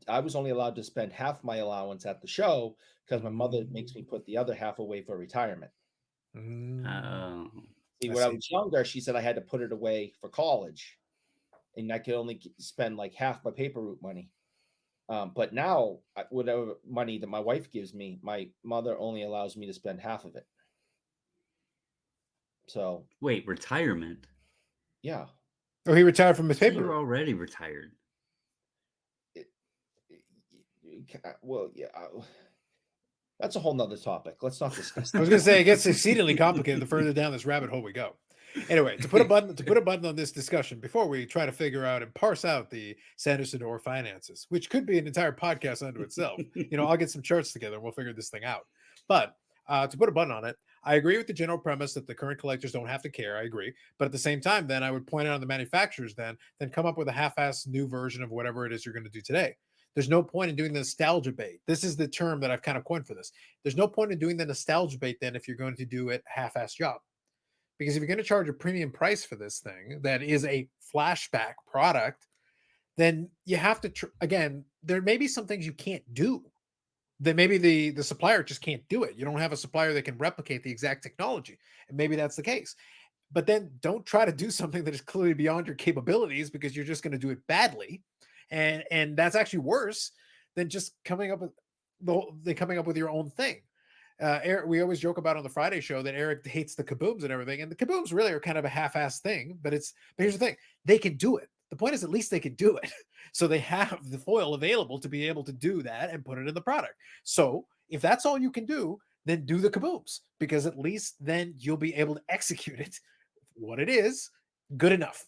was only allowed to spend half my allowance at the show because my mother makes me put the other half away for retirement. See, when I was younger, she said I had to put it away for college, and I could only spend like half my paper route money. But now, whatever money that my wife gives me, my mother only allows me to spend half of it. So wait, retirement? Yeah. Oh, he retired from his paper. You were already retired. Well, yeah. That's a whole nother topic. Let's not discuss that. I was going to say it gets exceedingly complicated the further down this rabbit hole we go. Anyway, to put a button on this discussion before we try to figure out and parse out the Sanderson or finances, which could be an entire podcast unto itself. I'll get some charts together and we'll figure this thing out. But to put a button on it, I agree with the general premise that the current collectors don't have to care. I agree. But at the same time, then I would point out on the manufacturers then come up with a half-assed new version of whatever it is you're going to do today. There's no point in doing the nostalgia bait. This is the term that I've kind of coined for this. There's no point in doing the nostalgia bait then if you're going to do it half-assed job. Because if you're going to charge a premium price for this thing that is a flashback product, then you have to, again, there may be some things you can't do. That maybe the supplier just can't do it. You don't have a supplier that can replicate the exact technology. And maybe that's the case. But then don't try to do something that is clearly beyond your capabilities because you're just going to do it badly. And that's actually worse than just coming up with your own thing. Eric, we always joke about on the Friday show that Eric hates the kabooms and everything, and the kabooms really are kind of a half-assed thing. But here's the thing: they can do it. The point is, at least they can do it. So they have the foil available to be able to do that and put it in the product. So if that's all you can do, then do the kabooms, because at least then you'll be able to execute it. What it is, good enough.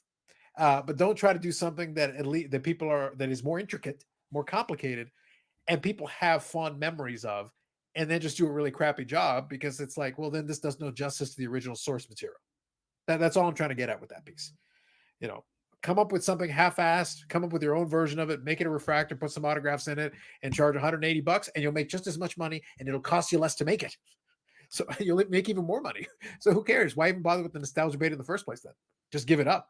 But don't try to do something that at least that is more intricate, more complicated, and people have fond memories of, and then just do a really crappy job, because it's like, well, then this does no justice to the original source material. That's all I'm trying to get at with that piece. You know, come up with something half-assed, come up with your own version of it, make it a refractor, put some autographs in it, and charge $180, and you'll make just as much money, and it'll cost you less to make it. So you'll make even more money. So who cares? Why even bother with the nostalgia bait in the first place then? Just give it up.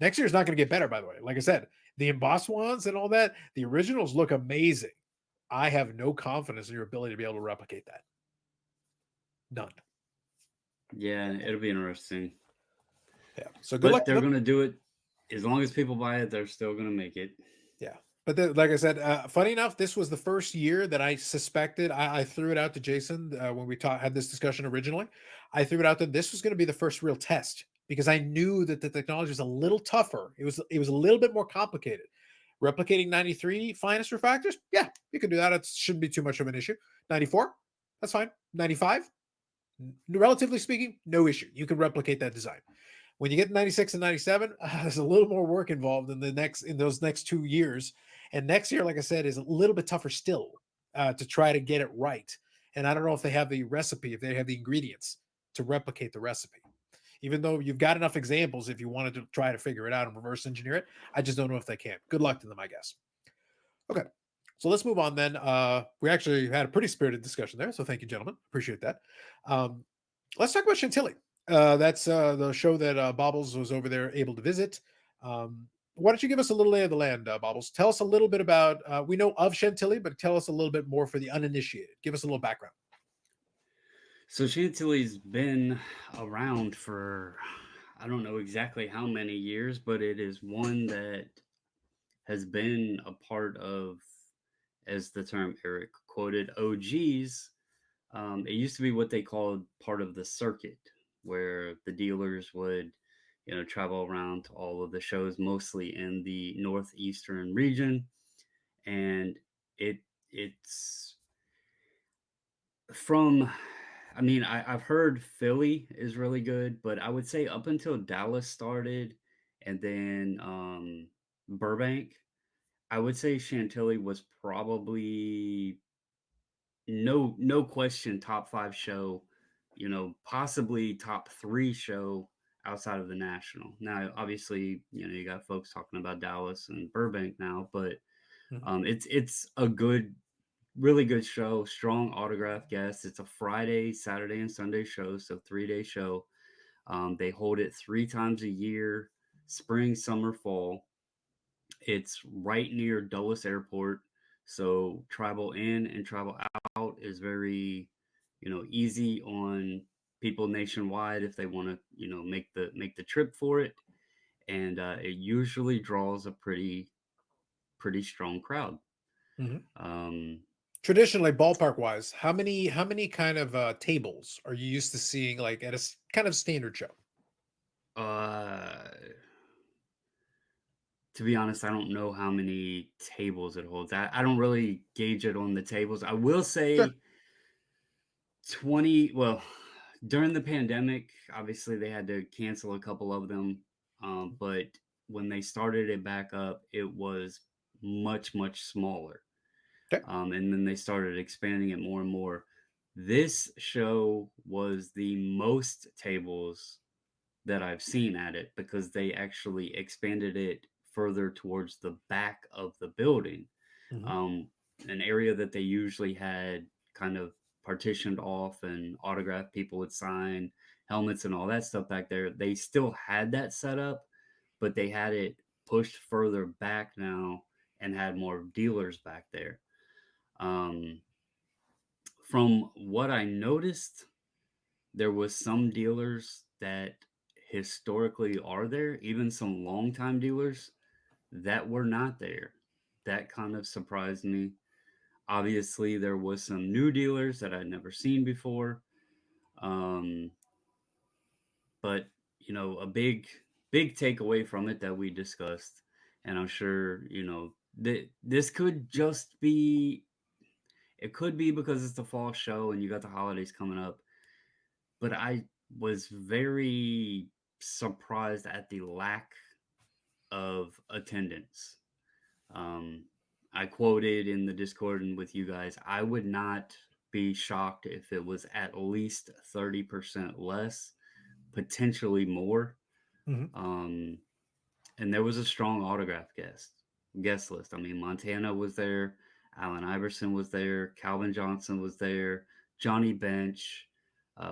Next year's not going to get better, by the way. Like I said, the embossed ones and all that, the originals look amazing. I have no confidence in your ability to be able to replicate that. None. Yeah, it'll be interesting. Yeah. So good luck. But they're going to do it. As long as people buy it, they're still going to make it. Yeah. But like I said, funny enough, this was the first year that I suspected. I threw it out to Jason when we had this discussion originally. I threw it out that this was going to be the first real test, because I knew that the technology was a little tougher. It was a little bit more complicated. Replicating 93 finest refractors, yeah, you can do that. It shouldn't be too much of an issue. 94, that's fine. 95, relatively speaking, no issue. You can replicate that design. When you get 96 and 97, there's a little more work involved in those next 2 years. And next year, like I said, is a little bit tougher still to try to get it right. And I don't know if they have the recipe, if they have the ingredients to replicate the recipe. Even though you've got enough examples, if you wanted to try to figure it out and reverse engineer it, I just don't know if they can. Good luck to them, I guess. Okay, so let's move on then. We actually had a pretty spirited discussion there, so thank you, gentlemen. Appreciate that. Let's talk about Chantilly. That's the show that Bobbles was over there able to visit. Why don't you give us a little lay of the land, Bobbles? Tell us a little bit about, we know of Chantilly, but tell us a little bit more for the uninitiated. Give us a little background. So Chantilly's been around for, I don't know exactly how many years, but it is one that has been a part of, as the term Eric quoted, OGs. It used to be what they called part of the circuit, where the dealers would, travel around to all of the shows, mostly in the northeastern region, and it's from. I mean, I've heard Philly is really good, but I would say up until Dallas started, and then Burbank, I would say Chantilly was probably no question top 5 show, possibly top 3 show outside of the national. Now, obviously, you got folks talking about Dallas and Burbank now, but it's a really good show, strong autograph guests. It's a Friday, Saturday, and Sunday show, so 3-day show. They hold it 3 times a year, spring, summer, fall. It's right near Dulles Airport, so travel in and travel out is very, easy on people nationwide if they want to, make the trip for it. And it usually draws a pretty strong crowd. Um, Traditionally, ballpark wise, how many kind of tables are you used to seeing, like at a kind of standard show? To be honest, I don't know how many tables it holds. I don't really gauge it on the tables. I will Sure. say 20, well, during the pandemic, obviously they had to cancel a couple of them. But when they started it back up, it was much, much smaller. Okay. And then they started expanding it more and more. This show was the most tables that I've seen at it, because they actually expanded it further towards the back of the building. An area that they usually had kind of partitioned off and autograph people would sign helmets and all that stuff back there. They still had that set up, but they had it pushed further back now and had more dealers back there. From what I noticed, there was some dealers that historically are there, even some longtime dealers that were not there. That kind of surprised me. Obviously, there was some new dealers that I'd never seen before. Um, but a big takeaway from it that we discussed, and I'm sure this could just be. It could be because it's the fall show and you got the holidays coming up, but I was very surprised at the lack of attendance. I quoted in the Discord and with you guys, I would not be shocked if it was at least 30% less, potentially more. Mhm. Um, and there was a strong autograph guest list. I mean, Montana was there, Allen Iverson was there, Calvin Johnson was there, Johnny Bench,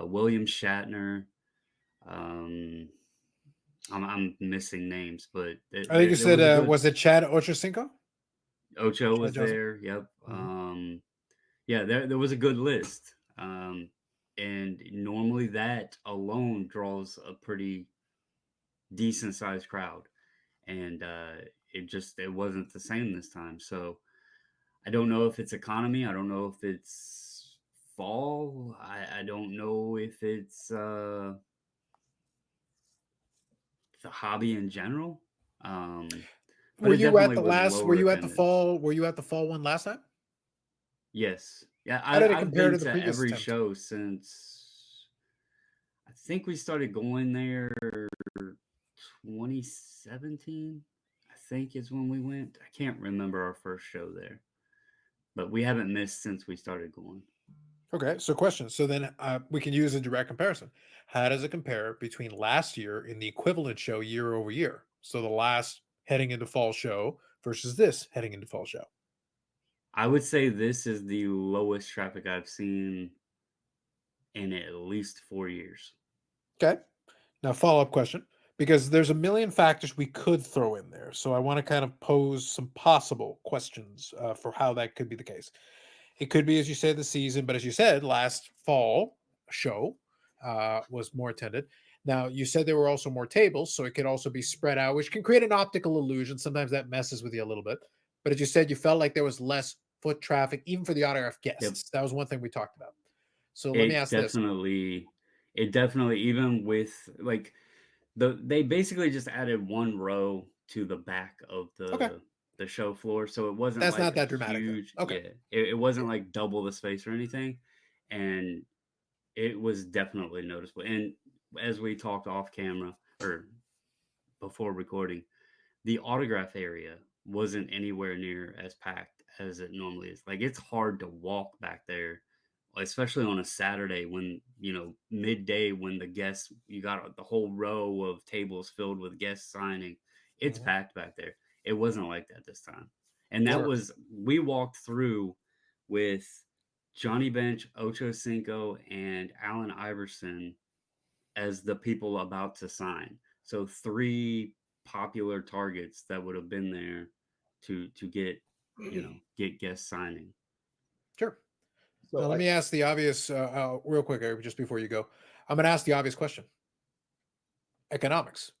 William Shatner. Um, I'm missing names, but I think you there was a said, good. was it Chad Ochocinco? Ocho Chad was Johnson? there. Yep. Mhm. Yeah, there was a good list. And normally that alone draws a pretty decent sized crowd, and it wasn't the same this time. So I don't know if it's economy. I don't know if it's fall. I don't know if it's the hobby in general. But Were it you at definitely the was last were lower you at the attendance. fall were you at the fall one last time? Yes. Yeah, How did it I've compare been to the to previous every attempt? show since I think we started going there 2017. I think is when we went. I can't remember our first show there, but we haven't missed since we started going. Okay, so question. So then we can use a direct comparison. How does it compare between last year in the equivalent show year over year? So the last heading into fall show versus this heading into fall show. I would say this is the lowest traffic I've seen in at least 4 years. Okay. Now, follow up question, because there's a million factors we could throw in there. So I want to kind of pose some possible questions for how that could be the case. It could be, as you said, the season, but as you said, last fall show was more attended. Now, you said there were also more tables, so it could also be spread out, which can create an optical illusion. Sometimes that messes with you a little bit. But as you said, you felt like there was less foot traffic, even for the autograph Yep. guests. That was one thing we talked about. So let me It ask this. definitely it definitely even with like they basically just added one row to the back of Okay. the show floor, so it wasn't That's like not a that dramatic then. huge Okay. yeah, it wasn't like double the space or anything, and it was definitely noticeable. And as we talked off camera or before recording, the autograph area wasn't anywhere near as packed as it normally is. Like it's hard to walk back there, especially on a Saturday when, midday when the guests, you got the whole row of tables filled with guests signing. It's Mhm. packed back there. It wasn't like that this time. And that Sure. was, we walked through with Johnny Bench, Ocho Cinco, and Allen Iverson as the people about to sign. So three popular targets that would have been there to get guest signing. Sure. Now, So let me ask the obvious real quick, Eric, just before you go. I'm going to ask the obvious question. Economics.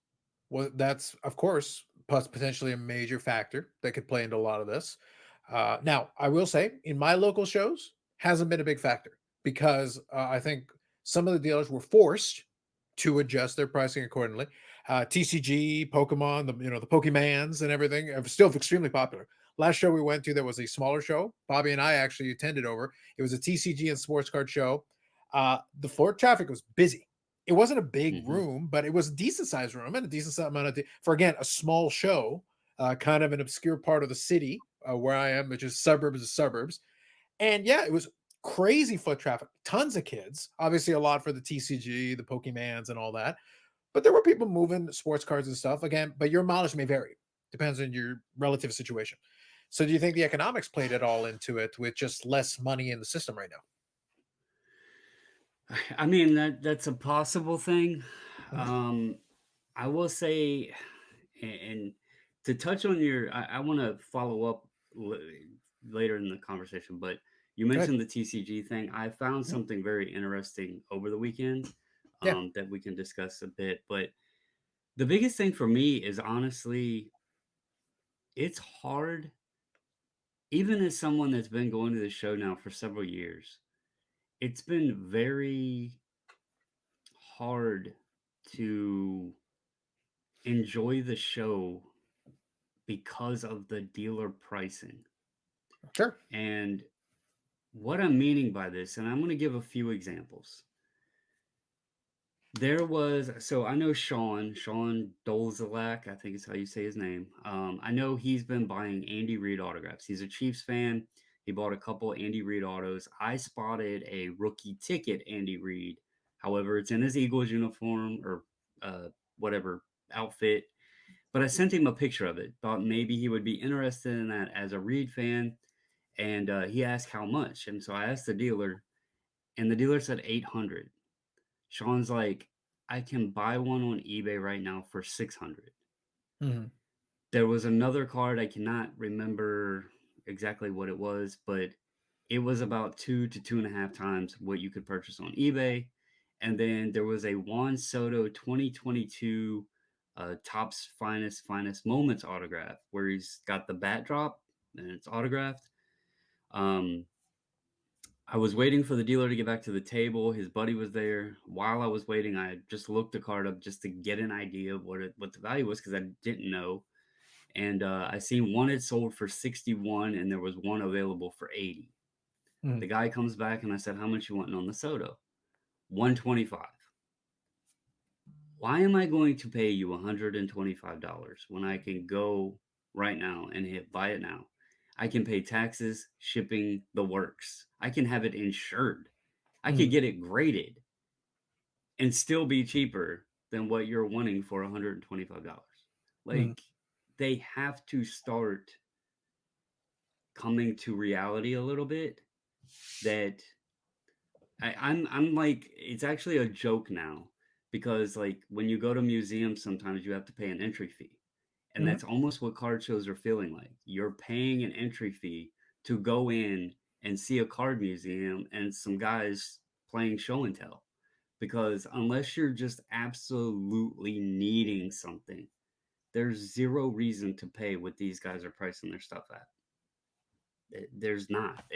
Well, that's, of course, plus potentially a major factor that could play into a lot of this. Now, I will say, in my local shows, hasn't been a big factor because I think some of the dealers were forced to adjust their pricing accordingly. TCG, Pokemon, the Pokemans and everything are still extremely popular. Last show we went to, there was a smaller show. Bobby and I actually attended over. It was a TCG and sports card show. The floor traffic was busy. It wasn't a big Hmm. room, but it was a decent sized room and a decent amount of for again a small show, kind of an obscure part of the city where I am, which is suburbs of suburbs. And yeah, it was crazy foot traffic, tons of kids. Obviously, a lot for the TCG, the Pokemans, and all that. But there were people moving sports cards and stuff again. But your mileage may vary, depends on your relative situation. So, do you think the economics played it all into it with just less money in the system right now? I mean that's a possible thing. Mhm. I will say, and to touch on I want to follow up later in the conversation, but you Go ahead. mentioned the TCG thing. I found Mhm. something very interesting over the weekend Yeah. that we can discuss a bit. But the biggest thing for me is honestly, it's hard, even as someone that's been going to the show now for several years, it's been very hard to enjoy the show because of the dealer pricing. Sure. And what I'm meaning by this, and I'm going to give a few examples. There was so I know Sean Dolzalak, I think is how you say his name. I know he's been buying Andy Reid autographs. He's a Chiefs fan. He bought a couple Andy Reid autos. I spotted a rookie ticket Andy Reid. However, it's in his Eagles uniform or whatever outfit. But I sent him a picture of it. Thought maybe he would be interested in that as a Reid fan. And he asked how much. And so I asked the dealer, and the dealer said 800. Sean's like, I can buy one on eBay right now for 600. Mhm. There was another card, I cannot remember exactly what it was, but it was about 2 to 2.5 times what you could purchase on eBay. And then there was a Juan Soto 2022 Topps Finest Moments autograph where he's got the bat drop and it's autographed. Um, I was waiting for the dealer to get back to the table. His buddy was there. While I was waiting, I just looked the card up just to get an idea of what the value was because I didn't know. And I seen one had sold for 61, and there was one available for 80. Mhm. The guy comes back, and I said, "How much you wanting on the Soto?" 125. Why am I going to pay you $125 when I can go right now and hit buy it now? I can pay taxes, shipping, the works. I can have it insured. I could Mhm. get it graded and still be cheaper than what you're wanting for $125. Mhm. Like, they have to start coming to reality a little bit that I'm like, it's actually a joke now because like when you go to museums, sometimes you have to pay an entry fee. And Mhm. that's almost what card shows are feeling like. You're paying an entry fee to go in and see a card museum and some guys playing show and tell. Because unless you're just absolutely needing something, there's zero reason to pay what these guys are pricing their stuff at. There's not.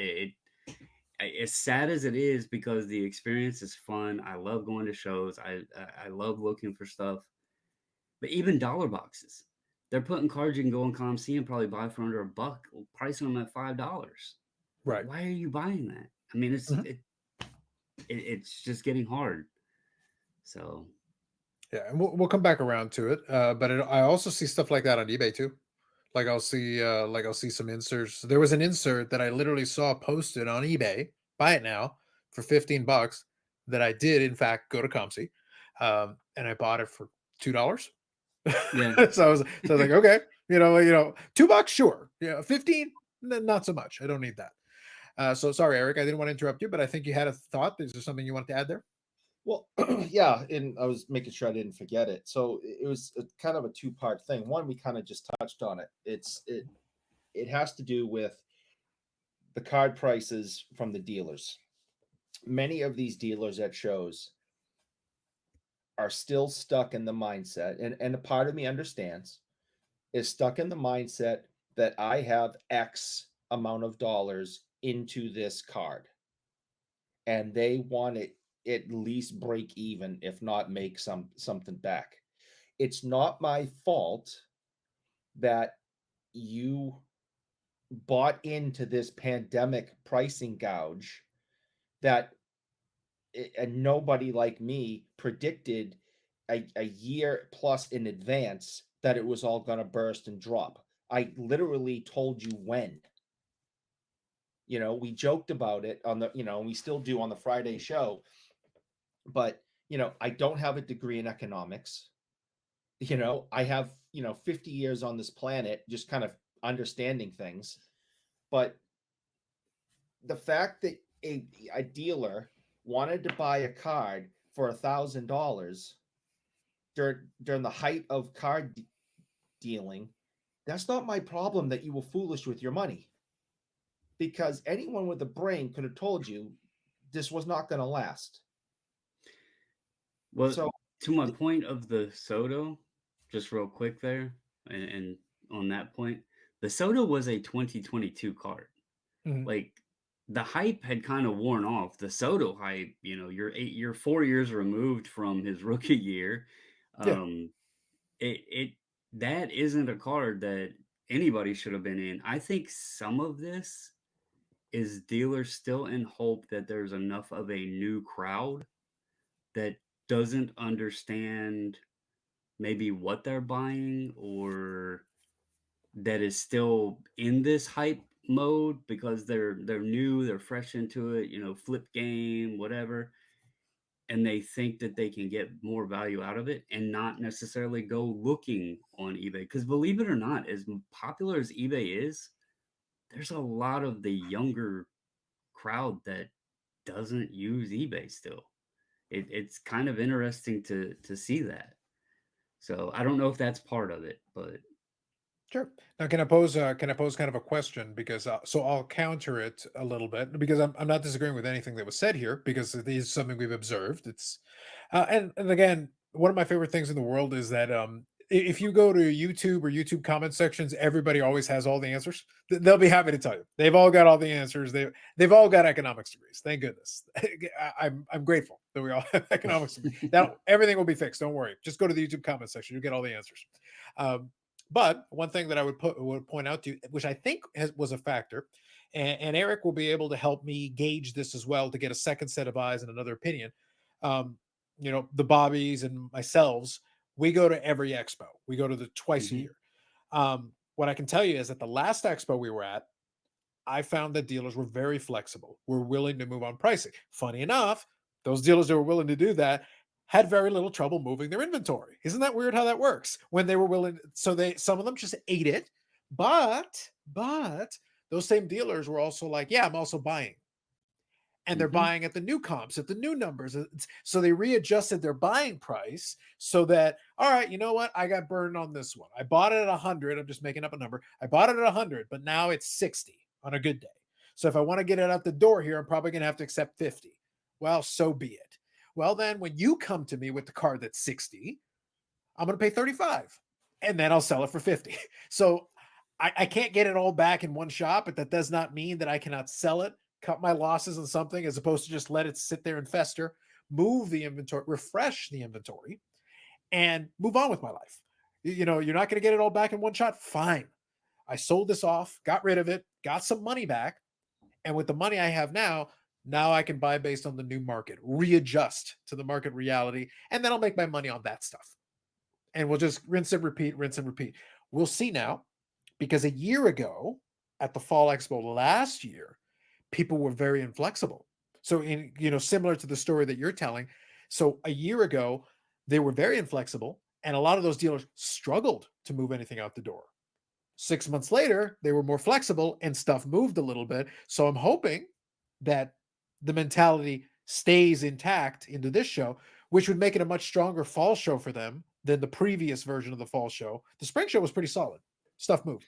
As sad as it is because the experience is fun. I love going to shows. I love looking for stuff. But even dollar boxes, they're putting cards you can go on ComC and probably buy for under $1, pricing them at $5. Right. Why are you buying that? I mean, Mhm. it's just getting hard. So Yeah, and we'll come back around to it. I also see stuff like that on eBay too. Like I'll see some inserts. There was an insert that I literally saw posted on eBay. Buy it now for $15. That I did in fact go to ComC, and I bought it for $2. yeah, So I was like, okay, $2, sure. Yeah, 15, not so much. I don't need that. So sorry, Eric, I didn't want to interrupt you, but I think you had a thought. Is there something you wanted to add there? Well, yeah, and I was making sure I didn't forget it. So it was a, kind of a two-part thing. One, we kind of just touched on it. It has to do with the card prices from the dealers. Many of these dealers at shows are still stuck in the mindset, and a part of me understands, is stuck in the mindset that I have X amount of dollars into this card, and they want it at least break even, if not make something back. It's not my fault that you bought into this pandemic pricing gouge that and nobody like me predicted a year plus in advance that it was all going to burst and drop. I literally told you when. We joked about it on the, and we still do on the Friday show, but I don't have a degree in economics. I have 50 years on this planet just kind of understanding things. But the fact that a dealer wanted to buy a card for $1,000 during the height of card dealing, that's not my problem that you were foolish with your money, because anyone with a brain could have told you this was not going to last. well, So to my point of the Soto, just real quick there, and on that point, the Soto was a 2022 card. Mhm. Like the hype had kind of worn off. The Soto hype, you're 4 years removed from his rookie year. Yeah. Um, it that isn't a card that anybody should have been in. I think some of this is dealers still in hope that there's enough of a new crowd that doesn't understand maybe what they're buying, or that is still in this hype mode because they're new, they're fresh into it, flip game, whatever, and they think that they can get more value out of it and not necessarily go looking on eBay. Because believe it or not, as popular as eBay is, there's a lot of the younger crowd that doesn't use eBay still. It's kind of interesting to see that. So I don't know if that's part of it, but Sure. Now, can I pose kind of a question, because so I'll counter it a little bit, because I'm not disagreeing with anything that was said here, because this is something we've observed. It's and again, one of my favorite things in the world is that if you go to YouTube or YouTube comment sections, everybody always has all the answers. They'll be happy to tell you. They've all got all the answers. They've all got economics degrees. Thank goodness. I'm grateful that we all have economics degrees. Now everything will be fixed. Don't worry. Just go to the YouTube comment section. You'll get all the answers. But one thing that I would point out to you, which I think was a factor, and Eric will be able to help me gauge this as well to get a second set of eyes and another opinion. Um, the Bobbies and myself, we go to every expo. We go to the twice a mhm. year. What I can tell you is that the last expo we were at, I found that dealers were very flexible, were willing to move on pricing. Funny enough, those dealers that were willing to do that had very little trouble moving their inventory. Isn't that weird how that works? When they were willing, so some of them just ate it, but those same dealers were also like, yeah, I'm also buying. And they're Mhm. buying at the new comps, at the new numbers. So they readjusted their buying price so that, all right, you know what? I got burned on this one. I bought it at 100. I'm just making up a number. I bought it at 100, but now it's 60 on a good day. So if I want to get it out the door here, I'm probably going to have to accept 50. Well, so be it. Well, then when you come to me with the car that's 60, I'm going to pay 35 and then I'll sell it for 50. So I can't get it all back in one shot, but that does not mean that I cannot sell it, cut my losses on something, as opposed to just let it sit there and fester, move the inventory, refresh the inventory, and move on with my life. You're not going to get it all back in one shot. Fine. I sold this off, got rid of it, got some money back. And with the money I have now I can buy based on the new market, readjust to the market reality, and then I'll make my money on that stuff. And we'll just rinse and repeat, rinse and repeat. We'll see now, because a year ago at the Fall Expo last year, people were very inflexible. So similar to the story that you're telling. So a year ago, they were very inflexible, and a lot of those dealers struggled to move anything out the door. 6 months later, they were more flexible and stuff moved a little bit. So I'm hoping that the mentality stays intact into this show, which would make it a much stronger fall show for them than the previous version of the fall show. The spring show was pretty solid. Stuff moved.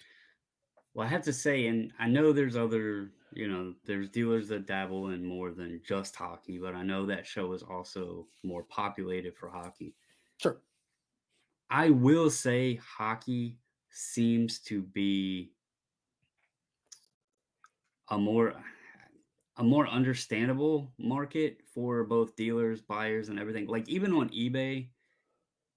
Well, I have to say, and I know there's other, there's dealers that dabble in more than just hockey, but I know that show is also more populated for hockey. Sure. I will say hockey seems to be a more a more understandable market for both dealers, buyers, and everything. Like even on eBay,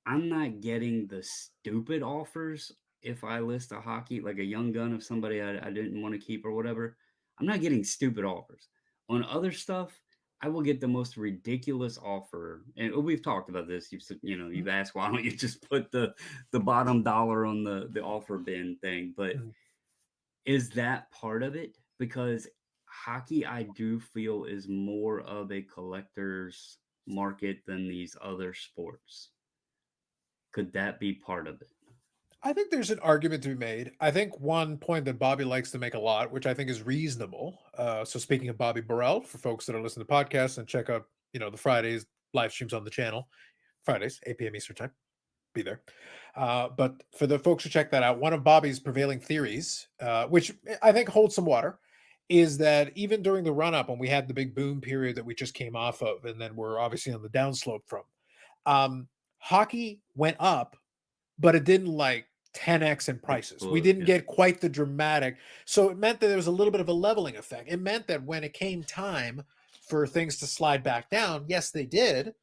I'm not getting the stupid offers if I list a hockey, like a young gun of somebody I didn't want to keep or whatever. I'm not getting stupid offers. On other stuff, I will get the most ridiculous offer. And we've talked about this. You've asked, why don't you just put the bottom dollar on the offer bin thing? But Mhm. is that part of it? Because hockey, I do feel, is more of a collector's market than these other sports. Could that be part of it? I think there's an argument to be made. I think one point that Bobby likes to make a lot, which I think is reasonable. So speaking of Bobby Burrell, for folks that are listening to podcasts and check out, the Fridays live streams on the channel, Fridays, 8 p.m. Eastern time, be there. But for the folks who check that out, one of Bobby's prevailing theories, which I think holds some water, is that even during the run up when we had the big boom period that we just came off of, and then we're obviously on the downslope from, hockey went up, but it didn't like 10x in prices. We Explode, didn't yeah. get quite the dramatic. So it meant that there was a little bit of a leveling effect. It meant that when it came time for things to slide back down, yes, they did,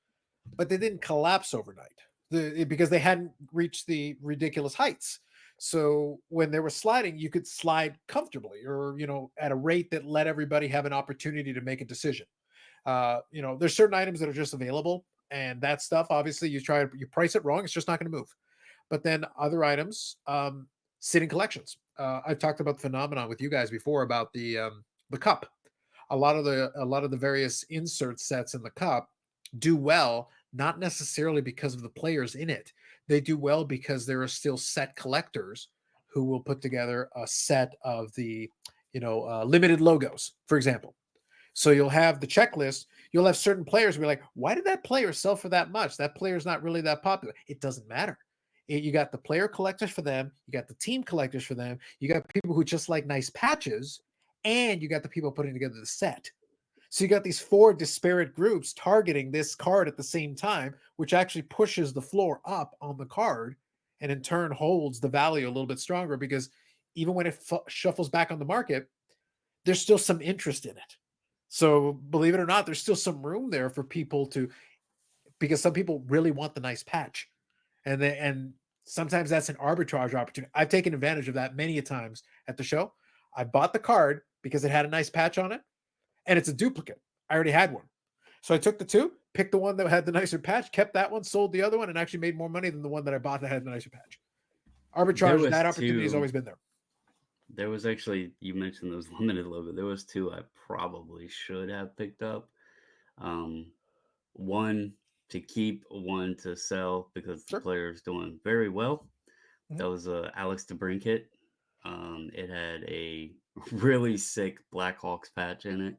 but they didn't collapse overnight because they hadn't reached the ridiculous heights. So when they were sliding, you could slide comfortably or, at a rate that let everybody have an opportunity to make a decision. There's certain items that are just available and that stuff, obviously, you price it wrong, it's just not going to move. But then other items, sit in collections. I've talked about the phenomenon with you guys before about the cup. A lot of the various insert sets in the cup do well, not necessarily because of the players in it. They do well because there are still set collectors who will put together a set of the limited logos, for example. So you'll have the checklist. You'll have certain players be like, why did that player sell for that much? That player's not really that popular. It doesn't matter. You got the player collectors for them. You got the team collectors for them. You got people who just like nice patches, and you got the people putting together the set. So you got these four disparate groups targeting this card at the same time, which actually pushes the floor up on the card and in turn holds the value a little bit stronger because even when it shuffles back on the market, there's still some interest in it. So believe it or not, there's still some room there for people to, because some people really want the nice patch, and sometimes that's an arbitrage opportunity. I've taken advantage of that many a times at the show. I bought the card because it had a nice patch on it, and it's a duplicate. I already had one, so I took the two, picked the one that had the nicer patch, kept that one, sold the other one, and actually made more money than the one that I bought that had the nicer patch. There Arbitrage, was that opportunity has two. always been there. There was actually, you mentioned those limited logo. There was two I probably should have picked up. Um, One to keep, one to sell because the Sure. player is doing very well. Mhm. That was Alex DeBrincat. It had a really sick Blackhawks patch in it.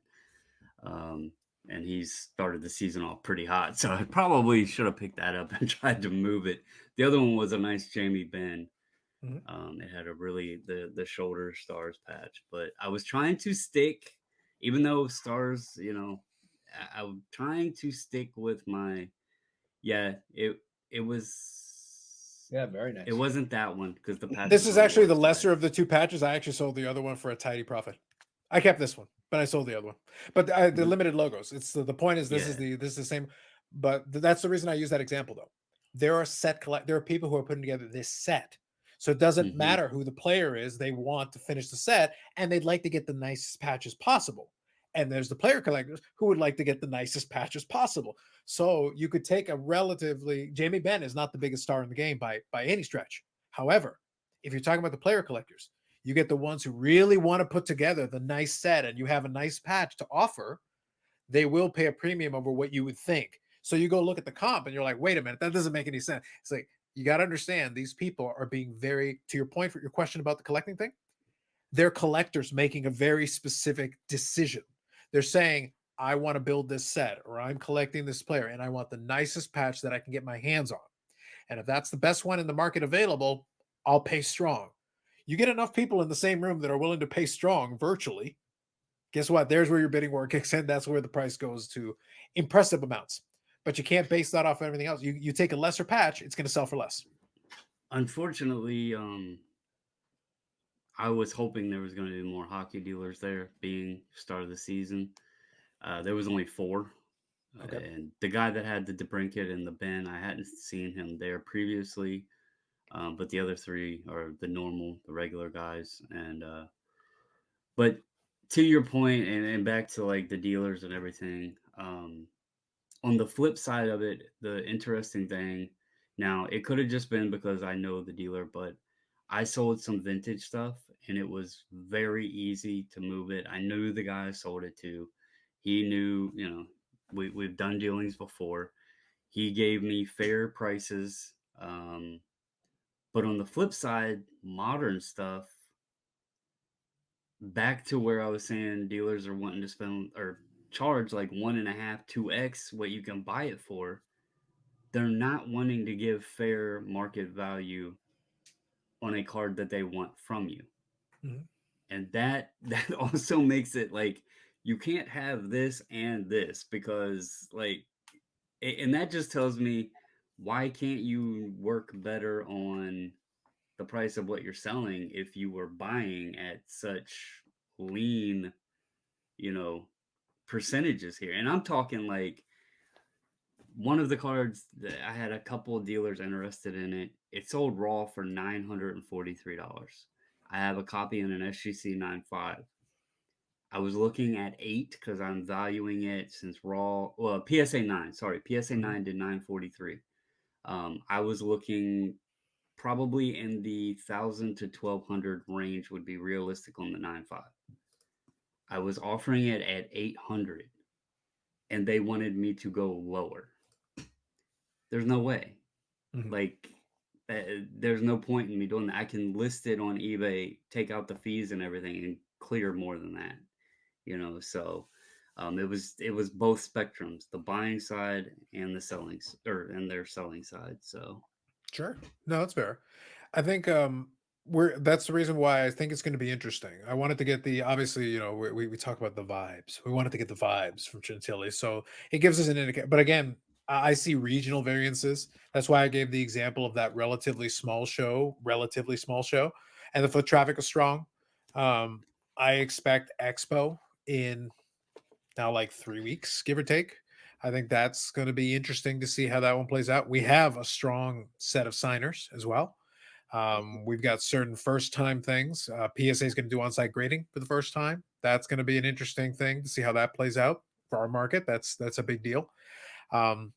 Um, and he's started the season off pretty hot. So I probably should have picked that up and tried to move it. The other one was a nice Jamie Benn. Mhm. It had a really the shoulder stars patch, but I was trying to stick, even though stars, I'm trying to stick with my yeah. It was Yeah, very nice. it wasn't that one because the patch This was is on the actually the left side. lesser of the two patches. I actually sold the other one for a tidy profit. I kept this one, but I sold the other one. But the The- limited logos. It's the point is yeah. this is the same. But that's the reason I use that example though. There are people who are putting together this set. So it doesn't hmm matter who the player is. They want to finish the set and they'd like to get the nicest patches possible. And there's the player collectors who would like to get the nicest patches possible. So you could take a relatively Jamie Benn is not the biggest star in the game by any stretch. However, if you're talking about the player collectors, you get the ones who really want to put together the nice set and you have a nice patch to offer, they will pay a premium over what you would think. So you go look at the comp and you're like, wait a minute, that doesn't make any sense. It's like, you got to understand these people are being very, to your point for your question about the collecting thing, they're collectors making a very specific decision. They're saying, I want to build this set or I'm collecting this player and I want the nicest patch that I can get my hands on. And if that's the best one in the market available, I'll pay strong. You get enough people in the same room that are willing to pay strong virtually. Guess what? There's where your bidding war kicks in. That's where the price goes to impressive amounts. But you can't base that off everything else. You take a lesser patch, it's going to sell for less. Unfortunately, I was hoping there was going to be more hockey dealers there, being start of the season. There was only four. Okay. And the guy that had the DeBrincat and the Ben, I hadn't seen him there previously. But the other three are the regular guys. But to your point, and back to like the dealers and everything, on the flip side of it, the interesting thing, now it could have just been because I know the dealer, but I sold some vintage stuff and it was very easy to move it. I knew the guy I sold it to. He knew, we've done dealings before. He gave me fair prices. But on the flip side, modern stuff, back to where I was saying dealers are wanting to spend or charge like 1.5, 2x what you can buy it for. They're not wanting to give fair market value on a card that they want from you. Mhm. And that also makes it like you can't have this and this because and that just tells me why can't you work better on the price of what you're selling if you were buying at such lean, you know, percentages here. And I'm talking like one of the cards that I had a couple of dealers interested in it. It sold raw for $943. I have a copy in an SGC 95. I was looking at 8 because I'm valuing it since Raw. Well, PSA 9. Sorry, PSA Mhm. 9 did 943. I was looking probably in the 1,000 to 1,200 range would be realistic on the 9.5. I was offering it at 800, and they wanted me to go lower. There's no way. Mhm. Like, there's no point in me doing that. I can list it on eBay, take out the fees and everything, and clear more than that. So it was both spectrums, the buying side and the and their selling side. So Sure. No, that's fair. I think that's the reason why I think it's going to be interesting. I wanted to get the obviously, we talk about the vibes. We wanted to get the vibes from Chantilly. So it gives us an indicator. But again, I see regional variances. That's why I gave the example of that relatively small show, and the foot traffic is strong. Um, I expect Expo in now like 3 weeks, give or take. I think that's going to be interesting to see how that one plays out. We have a strong set of signers as well. We've got certain first time things. PSA is going to do on site grading for the first time. That's going to be an interesting thing to see how that plays out for our market. That's a big deal. Um,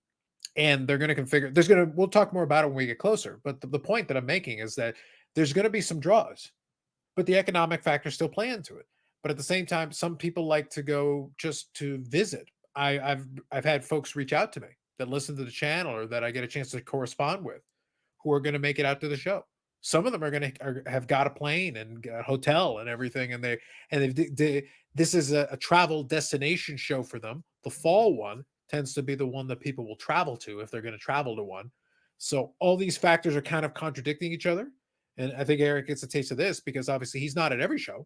and they're going to configure. We'll talk more about it when we get closer. But the point that I'm making is that there's going to be some draws, but the economic factors still play into it. But at the same time, some people like to go just to visit. I've had folks reach out to me that listen to the channel or that I get a chance to correspond with, who are going to make it out to the show. Some of them are going to have got a plane and a hotel and everything, and this is a travel destination show for them. The fall one tends to be the one that people will travel to if they're going to travel to one. So all these factors are kind of contradicting each other. And I think Eric gets a taste of this because obviously he's not at every show.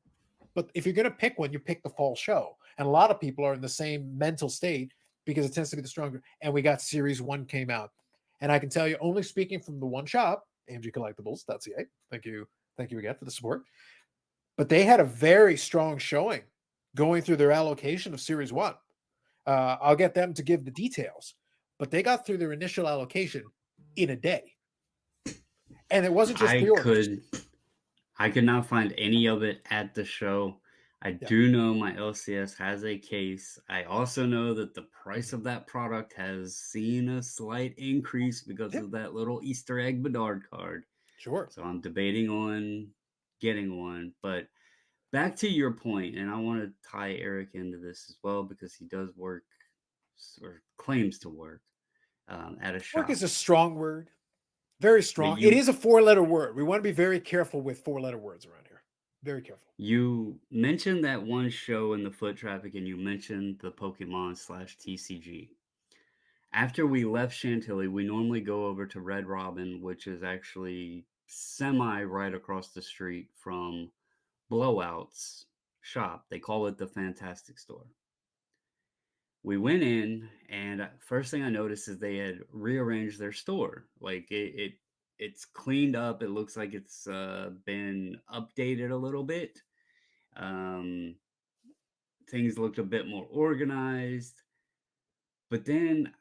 But if you're going to pick one, you pick the fall show. And a lot of people are in the same mental state because it tends to be the stronger. And we got Series 1 came out. And I can tell you, only speaking from the one shop, amgcollectibles.ca. Thank you. Thank you again for the support. But they had a very strong showing going through their allocation of Series 1. I'll get them to give the details. But they got through their initial allocation in a day. And it wasn't just I pre-orders. could I could not find any of it at the show. I Yeah. do know my LCS has a case. I also know that the price Mhm. of that product has seen a slight increase because Yeah, of that little Easter egg Bedard card. sure. So I'm debating on getting one. But back to your point, and I want to tie Eric into this as well because he does work or claims to work at a Work shop. is a strong word. Very But strong. It is a four-letter word. We want to be very careful with four-letter words around here. Very careful. you mentioned that one show in the foot traffic, and you mentioned the Pokemon slash TCG. After we left Chantilly, we normally go over to Red Robin, which is actually semi right across the street from Blowout's shop. They call it the Fantastic Store. We went in, and first thing I noticed is they had rearranged their store. Like it's cleaned up. It looks like it's been updated a little bit. Um, Things looked a bit more organized. But then,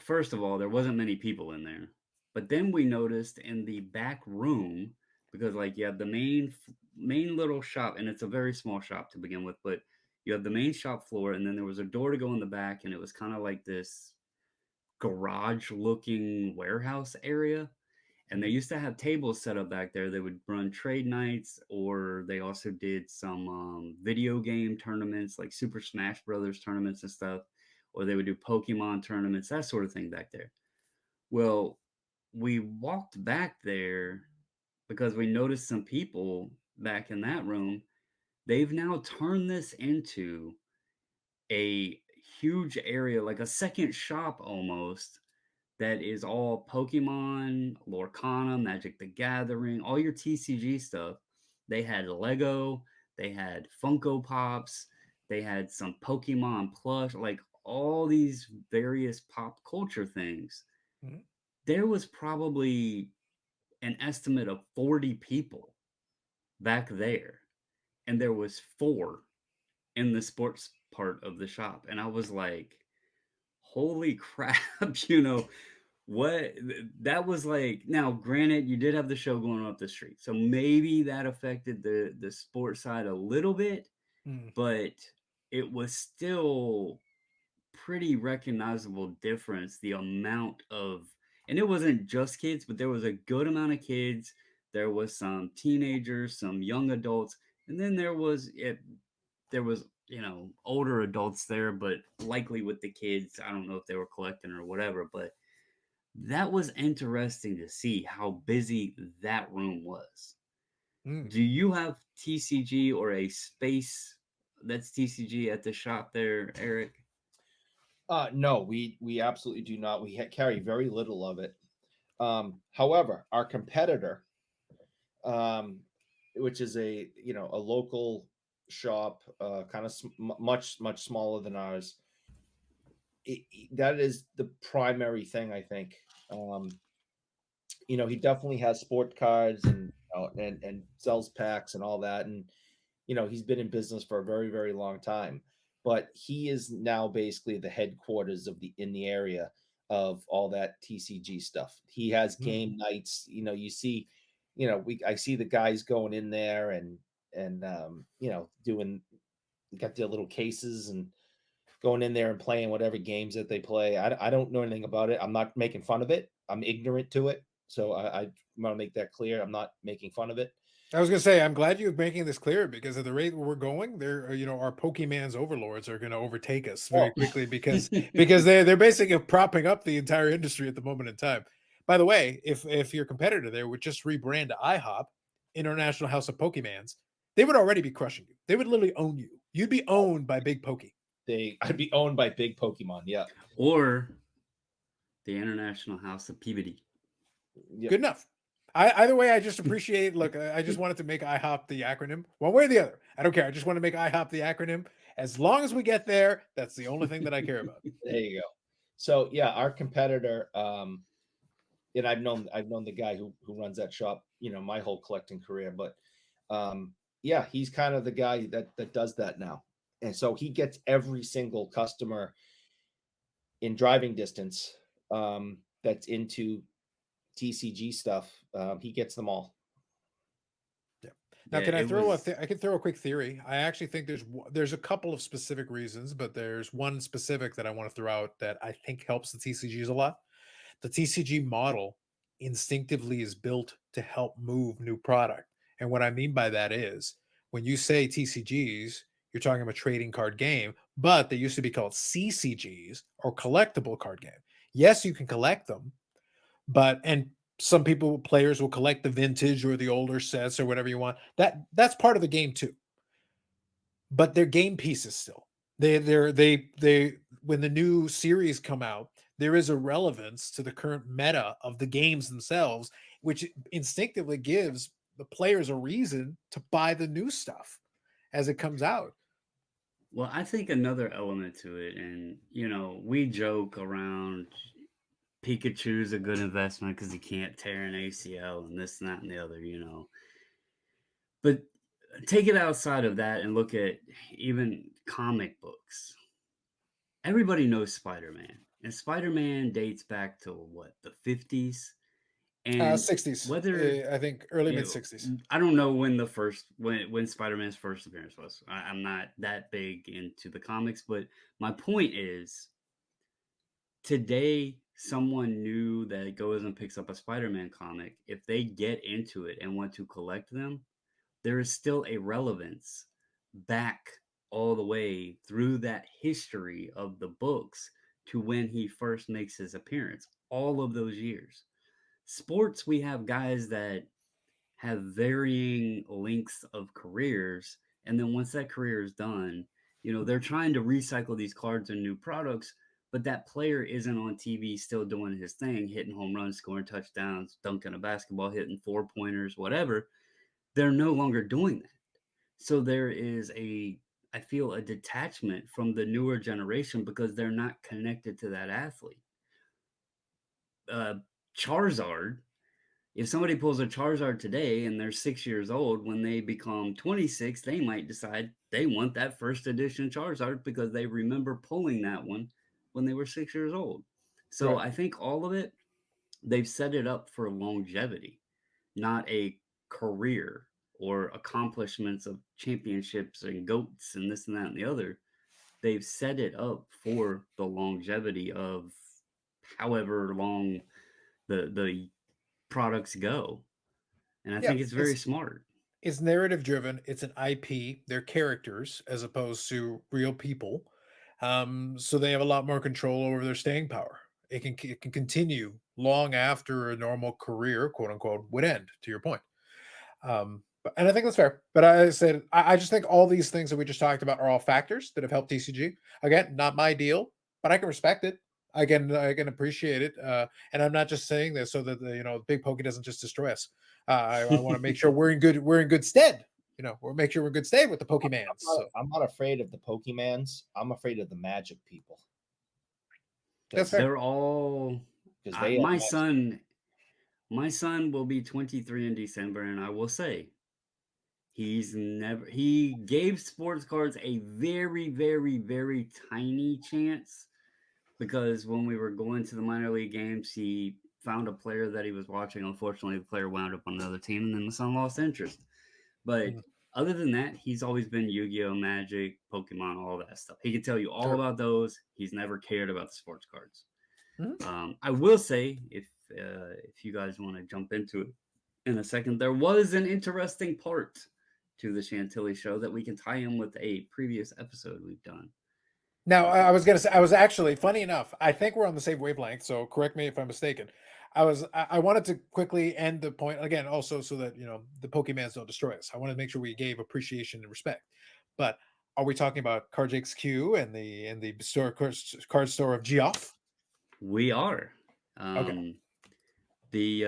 first of all, there wasn't many people in there. But then we noticed in the back room, because like you have the main little shop, and it's a very small shop to begin with, but you have the main shop floor, and then there was a door to go in the back, and it was kind of like this garage looking warehouse area. And they Mhm. used to have tables set up back there. They would run trade nights, or they also did some video game tournaments, like Super Smash Brothers tournaments and stuff, or they would do Pokemon tournaments, that sort of thing back there. Well, we walked back there because we noticed some people back in that room. They've now turned this into a huge area, like a second shop almost, that is all Pokemon, Lorcana, Magic the Gathering, all your TCG stuff. They had Lego, they had Funko Pops, they had some Pokemon plush, like all these various pop culture things. Mhm. There was probably an estimate of 40 people back there, and there was 4 in the sports part of the shop. And I was like, holy crap, what that was like. Now granted, you did have the show going up the street, so maybe that affected the sports side a little bit, Mm. but it was still pretty recognizable difference. The amount of, and it wasn't just kids, but there was a good amount of kids. There was some teenagers, some young adults, and then there was, you know, older adults there, but likely with the kids. I don't know if they were collecting or whatever, but that was interesting to see how busy that room was. Mm. Do you have TCG or a space that's TCG at the shop there, Eric? No, we absolutely do not. We carry very little of it. However, our competitor, um, which is a local shop, kind of much smaller than ours, that is the primary thing, I think. Um, he definitely has sport cards and sells packs and all that, and he's been in business for a very, very long time. But he is now basically the headquarters in the area of all that TCG stuff. He has Mm. game nights. You see, I see the guys going in there and doing, got their little cases and going in there and playing whatever games that they play. I don't know anything about it. I'm not making fun of it. I'm ignorant to it. So I want to make that clear. I'm not making fun of it. I was gonna say, I'm glad you're making this clear because at the rate we're going, there, our Pokemon's overlords are gonna overtake us Oh, very quickly because they're basically propping up the entire industry at the moment in time. By the way, if your competitor there would just rebrand to IHOP, International House of Pokemans, they would already be crushing you. They would literally own you. You'd be owned by Big Pokey. I'd be owned by big Pokemon. Yeah. Or the International House of Peabody? Yep. Good enough. Either way, I just appreciate. Look, I just wanted to make IHOP the acronym, one way or the other. I don't care. I just want to make IHOP the acronym. As long as we get there, that's the only thing that I care about. There you go. So yeah, our competitor, and I've known the guy who runs that shop, my whole collecting career, but yeah, he's kind of the guy that does that now. And so he gets every single customer in driving distance, that's into TCG stuff. He gets them all. Yeah. Now, Yeah, can I it throw a? was. I can throw a quick theory. I actually think there's a couple of specific reasons, but there's one specific that I want to throw out that I think helps the TCGs a lot. The TCG model instinctively is built to help move new product. And what I mean by that is when you say TCGs, you're talking about a trading card game, but they used to be called CCGs or collectible card game. Yes, you can collect them, but and some players will collect the vintage or the older sets or whatever you want. That's part of the game too. But they're game pieces still. They when the new series come out, there is a relevance to the current meta of the games themselves, which instinctively gives the players a reason to buy the new stuff as it comes out. Well, I think another element to it, and we joke around Pikachu's a good investment because he can't tear an ACL and this and that and the other. But take it outside of that and look at even comic books. Everybody knows Spider-Man, and Spider-Man dates back to what, the 50s? And 60s, whether I think early mid you 60s. I don't know when when Spider-Man's first appearance was. I'm not that big into the comics, but my point is today someone new that goes and picks up a Spider-Man comic, if they get into it and want to collect them, there is still a relevance back all the way through that history of the books to when he first makes his appearance, all of those years. Sports, we have guys that have varying lengths of careers. And then once that career is done, they're trying to recycle these cards and new products, but that player isn't on TV still doing his thing, hitting home runs, scoring touchdowns, dunking a basketball, hitting 4-pointers, whatever. They're no longer doing that. So there is I feel a detachment from the newer generation because they're not connected to that athlete. Uh, Charizard, if somebody pulls a Charizard today and they're 6 years old, when they become 26, they might decide they want that first edition Charizard because they remember pulling that one when they were 6 years old. So Right. I think all of it, they've set it up for longevity, not a career or accomplishments of championships and goats and this and that and the other. They've set it up for the longevity of however long the products go. And I Yeah, think it's very smart. it's narrative driven. It's an IP. They're characters as opposed to real people. So they have a lot more control over their staying power. It can continue long after a normal career, quote unquote, would end. To your point, and I think that's fair. But I said I just think all these things that we just talked about are all factors that have helped TCG. Again, not my deal, but I can respect it. I can appreciate it, and I'm not just saying this so that the big pokey doesn't just destroy us. I want to make sure we're in good stead. We'll make sure we're in good stead with the Pokemans. So I'm not afraid of the Pokemans. I'm afraid of the Magic people. that's fair. They're all Because they have my son will be 23 in December, and I will say he gave sports cards a very, very, very tiny chance because when we were going to the minor league games, he found a player that he was watching. Unfortunately, the player wound up on another team, and then my son lost interest. But Mhm. other than that, he's always been Yu-Gi-Oh, Magic, Pokemon, all that stuff. He can tell you all Sure. about those. He's never cared about the sports cards. Mhm. I will say, if you guys want to jump into it in a second, there was an interesting part to the Chantilly show that we can tie in with a previous episode we've done. Now, I was gonna say, I was actually funny enough. I think we're on the same wavelength, so correct me if I'm mistaken. I wanted to quickly end the point again, also so that the Pokemans don't destroy us. I wanted to make sure we gave appreciation and respect. But are we talking about Cards HQ and the card store of Geoff? We are. Okay. The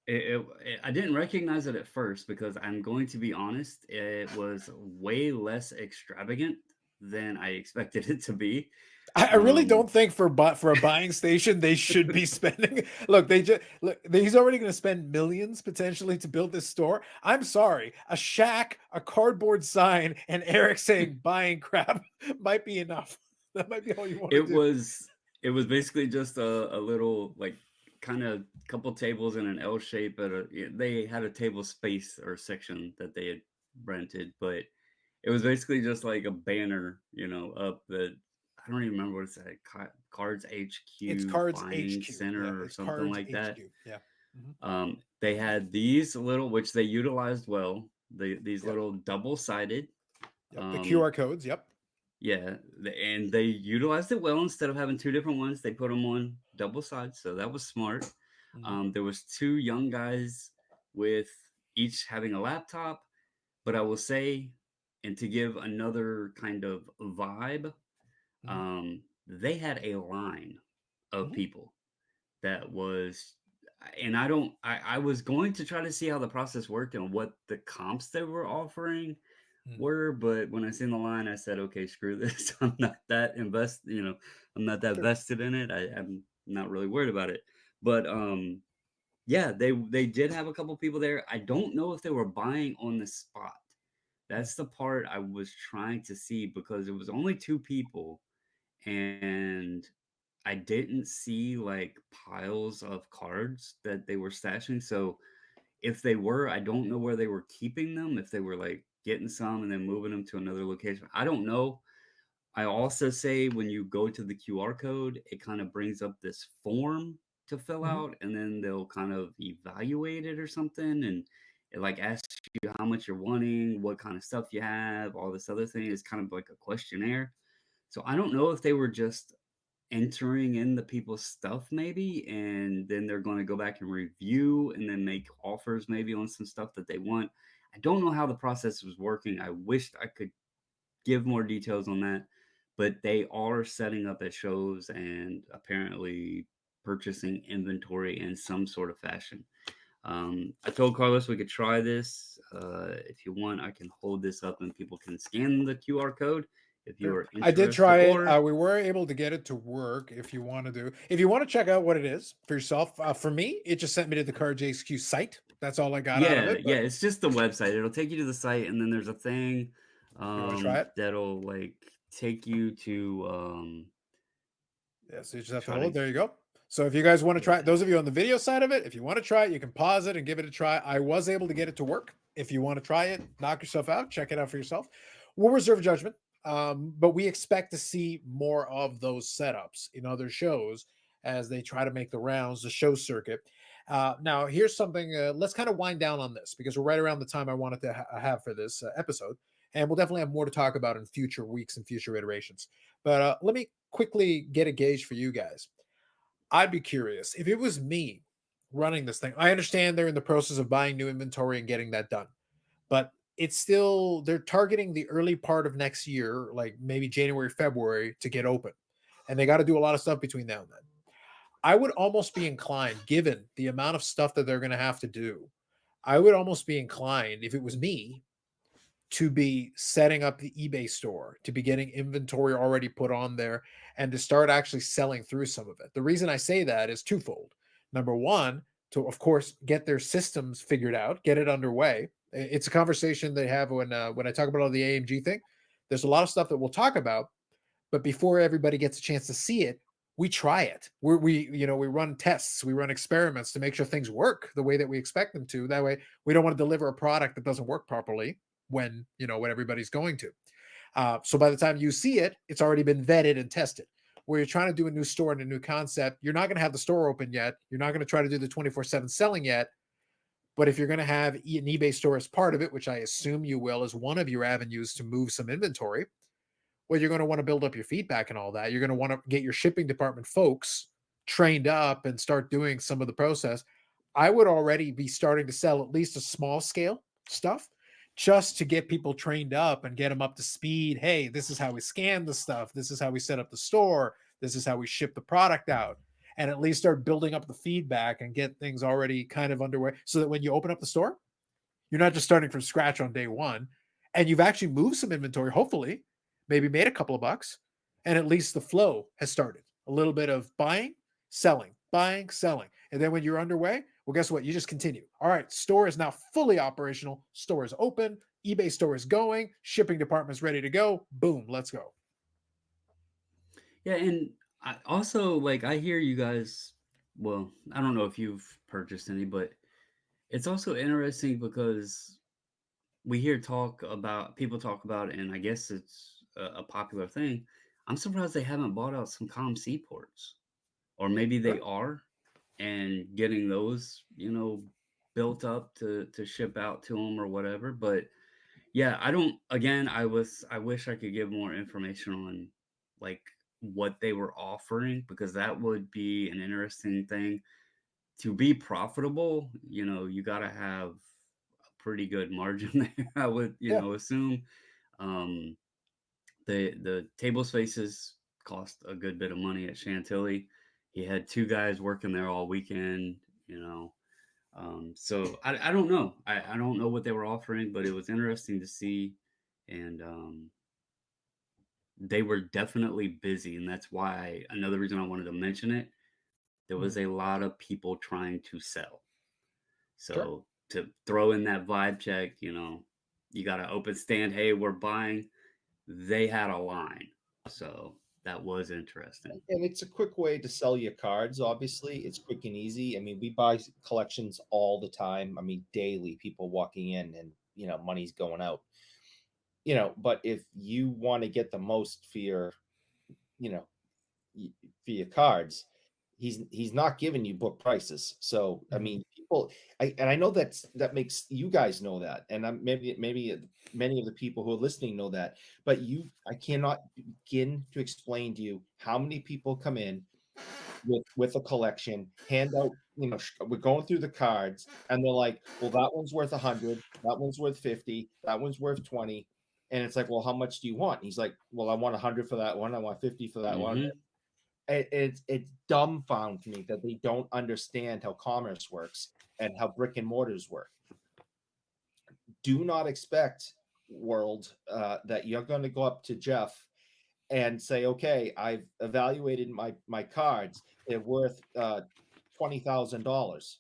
I didn't recognize it at first because I'm going to be honest, it was way less extravagant than I expected it to be. I really don't think for a buying station they should be spending. He's already going to spend millions potentially to build this store. I'm sorry, a shack, a cardboard sign, and Eric saying buying crap might be enough. That might be all you want to it do. was basically just a little like kind of couple tables in an L shape they had a table space or section that they had rented, but it was basically just like a banner, up that I don't even remember what it said, Cards It's HQ Cards Buying HQ. Yeah, Center or it's something Cards like that. HQ. Yeah. Mhm. They had these little, which they utilized well, these Yep. little double-sided. Yep. The QR codes. Yep. Yeah, and they utilized it well. Instead of having two different ones, they put them on double sides, so that was smart. Mhm. There was two young guys with each having a laptop, but I will say, and to give another kind of vibe, Mhm. they had a line of Mhm. people that was, and I was going to try to see how the process worked and what the comps they were offering Mhm. were, but when I seen the line, I said, okay, screw this. I'm not that I'm not that Sure. vested in it. I'm not really worried about it. But yeah, they did have a couple people there. I don't know if they were buying on the spot. Mm. That's the part I was trying to see because it was only two people and I didn't see like piles of cards that they were stashing. So if they were, I don't know where they were keeping them, if they were like getting some and then moving them to another location. I don't know. I also say when you go to the QR code, it kind of brings up this form to fill Mhm. out and then they'll kind of evaluate it or something. And it like asks you how much you're wanting, what kind of stuff you have, all this other thing. It's kind of like a questionnaire. So I don't know if they were just entering in the people's stuff maybe and then they're going to go back and review and then make offers maybe on some stuff that they want. I don't know how the process was working. I wished I could give more details on that, but they are setting up at shows and apparently purchasing inventory in some sort of fashion. I told Carlos we could try this. If you want, I can hold this up and people can scan the QR code if you Sure. are I did interested. try it. Or We were able to get it to work. If you want to check out what it is for yourself, for me, it just sent me to the Cards HQ site. That's all I got out of yeah, it. yeah, But it's just the website. It'll take you to the site, and then there's a thing you want to try it? that'll like take you to Yeah. So you just have to try hold to it. There you go. So if you guys want to try, those of you on the video side of it, if you want to try it, you can pause it and give it a try. I was able to get it to work. If you want to try it, knock yourself out, check it out for yourself. We'll reserve judgment. But we expect to see more of those setups in other shows as they try to make the rounds, the show circuit. Now, here's something. Let's kind of wind down on this because we're right around the time I wanted to have for this episode. And we'll definitely have more to talk about in future weeks and future iterations. But let me quickly get a gauge for you guys. I'd be curious if it was me running this thing. I understand they're in the process of buying new inventory and getting that done, but it's still, they're targeting the early part of next year, like maybe January, February, to get open. And they got to do a lot of stuff between now and then. I would almost be inclined, given the amount of stuff that they're going to have to do, I would almost be inclined, if it was me, to be setting up the eBay store, to be getting inventory already put on there, and to start actually selling through some of it. The reason I say that is twofold. Number one, to of course get their systems figured out, get it underway. It's a conversation they have when I talk about all the AMG thing. There's a lot of stuff that we'll talk about, but before everybody gets a chance to see it, we try it. We run tests, we run experiments to make sure things work the way that we expect them to. That way, we don't want to deliver a product that doesn't work properly when everybody's going to. So by the time you see it, it's already been vetted and tested. Where you're trying to do a new store and a new concept, you're not going to have the store open yet. You're not going to try to do the 24/7 selling yet. But if you're going to have an eBay store as part of it, which I assume you will, as one of your avenues to move some inventory, well, you're going to want to build up your feedback and all that. You're going to want to get your shipping department folks trained up and start doing some of the process. I would already be starting to sell at least a small scale stuff just to get people trained up and get them up to speed. Hey, this is how we scan the stuff. This is how we set up the store. This is how we ship the product out. And at least start building up the feedback and get things already kind of underway so that when you open up the store, you're not just starting from scratch on day one, and you've actually moved some inventory, hopefully, maybe made a couple of bucks, and at least the flow has started. A little bit of buying, selling. And then when you're underway, well, guess what? You just continue. All right, store is now fully operational. Store is open. eBay store is going. Shipping department's ready to go. Boom, let's go. Yeah, and I also I hear you guys. Well, I don't know if you've purchased any, but it's also interesting because we hear people talk about, and I guess it's a popular thing. I'm surprised they haven't bought out some COM-C ports, or maybe they are, and getting those, built up to ship out to them or whatever. But yeah, I don't. Again, I wish I could give more information on like what they were offering, because that would be an interesting thing. To be profitable, you got to have a pretty good margin there. I would, assume. Um, the table spaces cost a good bit of money at Chantilly. He had two guys working there all weekend, so I don't know. I don't know what they were offering, but it was interesting to see. And they were definitely busy. And that's why another reason I wanted to mention it, there was a lot of people trying to sell. So to throw in that vibe check, you got to open stand. Hey, we're buying. They had a line. So that was interesting. And it's a quick way to sell your cards. Obviously, it's quick and easy. I mean, we buy collections all the time. I mean, daily, people walking in and money's going out. But if you want to get the most for your cards, he's not giving you book prices. So I mean, people, I know that makes you guys know that, and maybe many of the people who are listening know that, but I cannot begin to explain to you how many people come in with a collection, hand out, we're going through the cards, and they're like, well, that one's worth 100, that one's worth 50, that one's worth 20. And it's like, well, how much do you want? And he's like, well, I want 100 for that one, I want 50 for that one. It's dumbfound me that they don't understand how commerce works and how brick and mortars work. Do not expect, world, that you're going to go up to Jeff and say, okay, I've evaluated my cards. They're worth $20,000.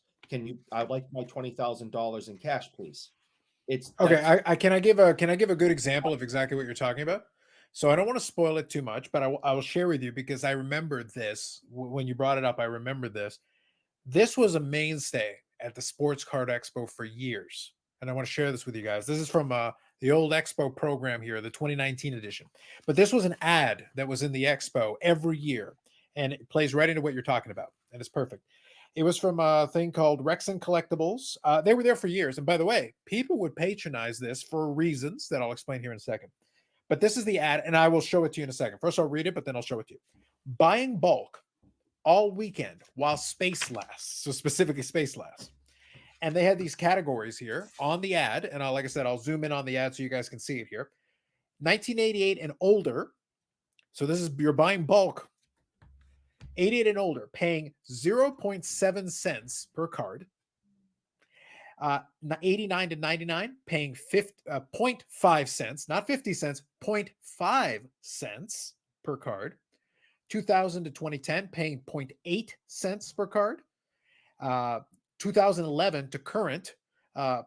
I'd like my $20,000 in cash, please. It's okay. Can I give a good example of exactly what you're talking about? So I don't want to spoil it too much, but I will share with you because I remember this when you brought it up. I remember this. This was a mainstay at the Sports Card Expo for years. And I want to share this with you guys. This is from the old Expo program here, the 2019 edition. But this was an ad that was in the Expo every year. And it plays right into what you're talking about. And it's perfect. It was from a thing called Rex and Collectibles. They were there for years. And by the way, people would patronize this for reasons that I'll explain here in a second. But this is the ad, and I will show it to you in a second. First, I'll read it, but then I'll show it to you. Buying bulk all weekend while space lasts. So specifically space lasts. And they had these categories here on the ad. And like I said, I'll zoom in on the ad so you guys can see it here. 1988 and older. So this is, you're buying bulk. 88 and older, paying 0.7 cents per card. 89 to 99, paying 0.5 cents, not 50 cents, 0.5 cents per card. 2000 to 2010, paying 0.8 cents per card. 2011 to current,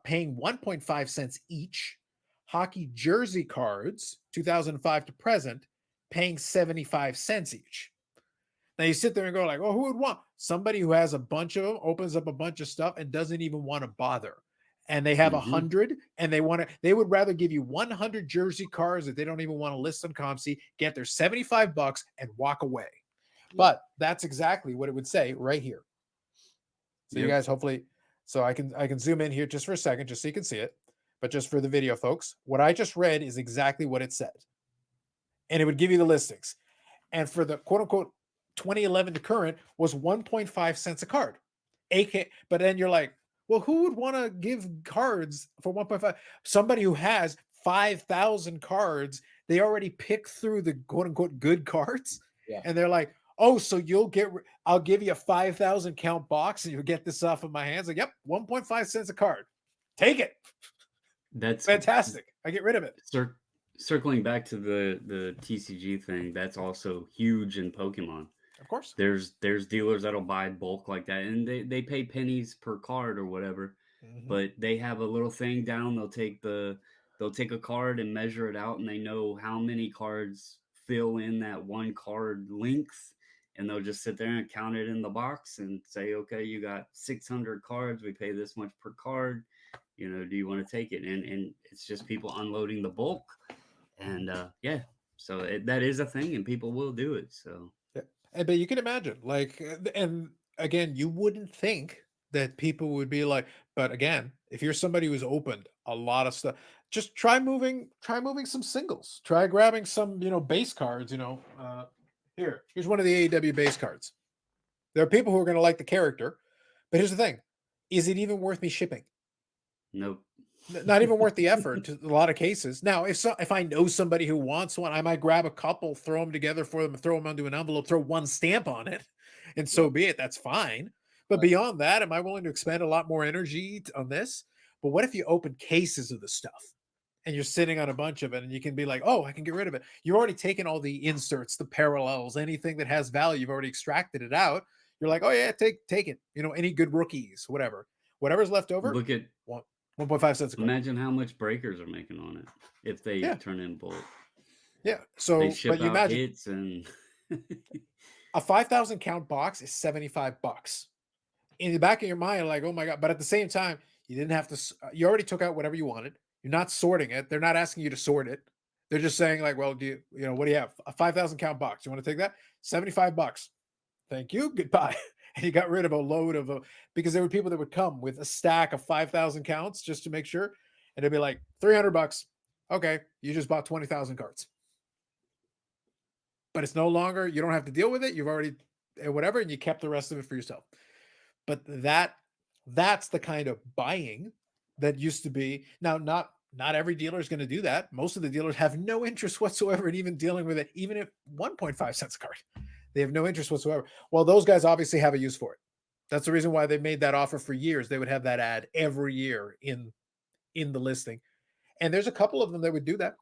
paying 1.5 cents each. Hockey jersey cards, 2005 to present, paying 75 cents each. Now you sit there and go like, oh, who would want? Somebody who has a bunch of them, opens up a bunch of stuff and doesn't even want to bother. And they have 100 and they would rather give you 100 jersey cards that they don't even want to list on ComC, get their $75 and walk away. But that's exactly what it would say right here. So you guys hopefully, so I can zoom in here just for a second, just so you can see it. But just for the video folks, what I just read is exactly what it said. And it would give you the listings. And for the quote unquote 2011 to current was 1.5 cents a card. But then you're like, well, who would want to give cards for 1.5? Somebody who has 5,000 cards, they already pick through the quote unquote good cards. Yeah. And they're like, oh, so I'll give you a 5,000 count box and you'll get this off of my hands. Like, yep, 1.5 cents a card. Take it. That's fantastic. I get rid of it. Circling back to the TCG thing, that's also huge in Pokemon. Of course. There's dealers that'll buy bulk like that, and they pay pennies per card or whatever. But they have a little thing down. They'll take a card and measure it out, and they know how many cards fill in that one card length, and they'll just sit there and count it in the box and say, okay, you got 600 cards. We pay this much per card. You know, do you want to take it? And it's just people unloading the bulk. And so that is a thing, and people will do it. So, yeah. But you can imagine, like, and again, you wouldn't think that people would be like, but again, if you're somebody who's opened a lot of stuff, just try moving some singles, try grabbing some, base cards, here's one of the AEW base cards. There are people who are going to like the character, but here's the thing. Is it even worth me shipping? Nope. Not even worth the effort in a lot of cases. Now, if I know somebody who wants one, I might grab a couple, throw them together for them, throw them onto an envelope, throw one stamp on it, and so be it. That's fine. But beyond that, am I willing to expend a lot more energy on this? But what if you open cases of the stuff and you're sitting on a bunch of it and you can be like, oh, I can get rid of it. You've already taken all the inserts, the parallels, anything that has value. You've already extracted it out. You're like, oh yeah, take it. Any good rookies, whatever's left over. Look at 1.5 cents a card. Imagine how much breakers are making on it if they turn in bulk. Yeah. So, they ship but you out imagine hits and a 5,000 count box is $75. In the back of your mind, like, oh my God. But at the same time, you didn't have to, you already took out whatever you wanted. You're not sorting it. They're not asking you to sort it. They're just saying like, well, what do you have? A 5,000 count box. You want to take that? $75. Thank you. Goodbye. And you got rid of a load of because there were people that would come with a stack of 5,000 counts just to make sure. And it'd be like $300. Okay. You just bought 20,000 cards. But it's no longer, you don't have to deal with it. You've already, whatever, and you kept the rest of it for yourself. But that's the kind of buying that used to be. Now, not every dealer is going to do that. Most of the dealers have no interest whatsoever in even dealing with it, even at 1.5 cents a card. They have no interest whatsoever. Well, those guys obviously have a use for it. That's the reason why they made that offer for years. They would have that ad every year in the listing. And there's a couple of them that would do that.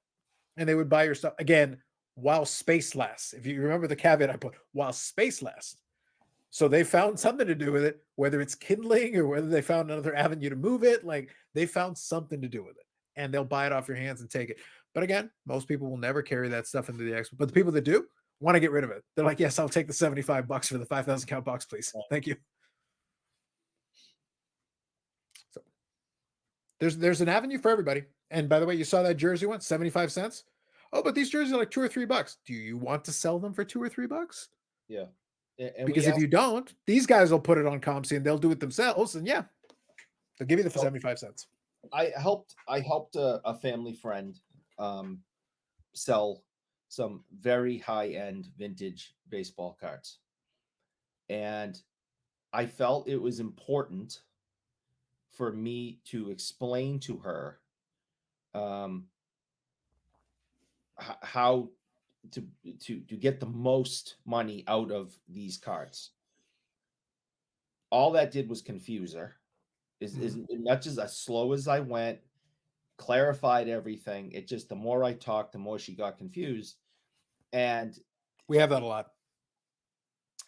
And they would buy your stuff again while space lasts. If you remember the caveat I put, while space lasts. So they found something to do with it, whether it's kindling or whether they found another avenue to move it. Like they found something to do with it. and they'll buy it off your hands and take it. But again, most people will never carry that stuff into the expo. But the people that do want to get rid of it. They're like, yes, I'll take the $75 for the 5,000 count box, please. Thank you. So there's an avenue for everybody. And by the way, you saw that jersey one, 75 cents. Oh, but these jerseys are like $2 or $3. Do you want to sell them for $2 or $3? Yeah. And because if you don't, these guys will put it on ComC and they'll do it themselves. And yeah, they'll give you the 75 cents. I helped a family friend sell some very high-end vintage baseball cards. And I felt it was important for me to explain to her how to get the most money out of these cards. All that did was confuse her. Is not just as slow as I went, clarified everything. It just, the more I talked, the more she got confused. And we have that a lot.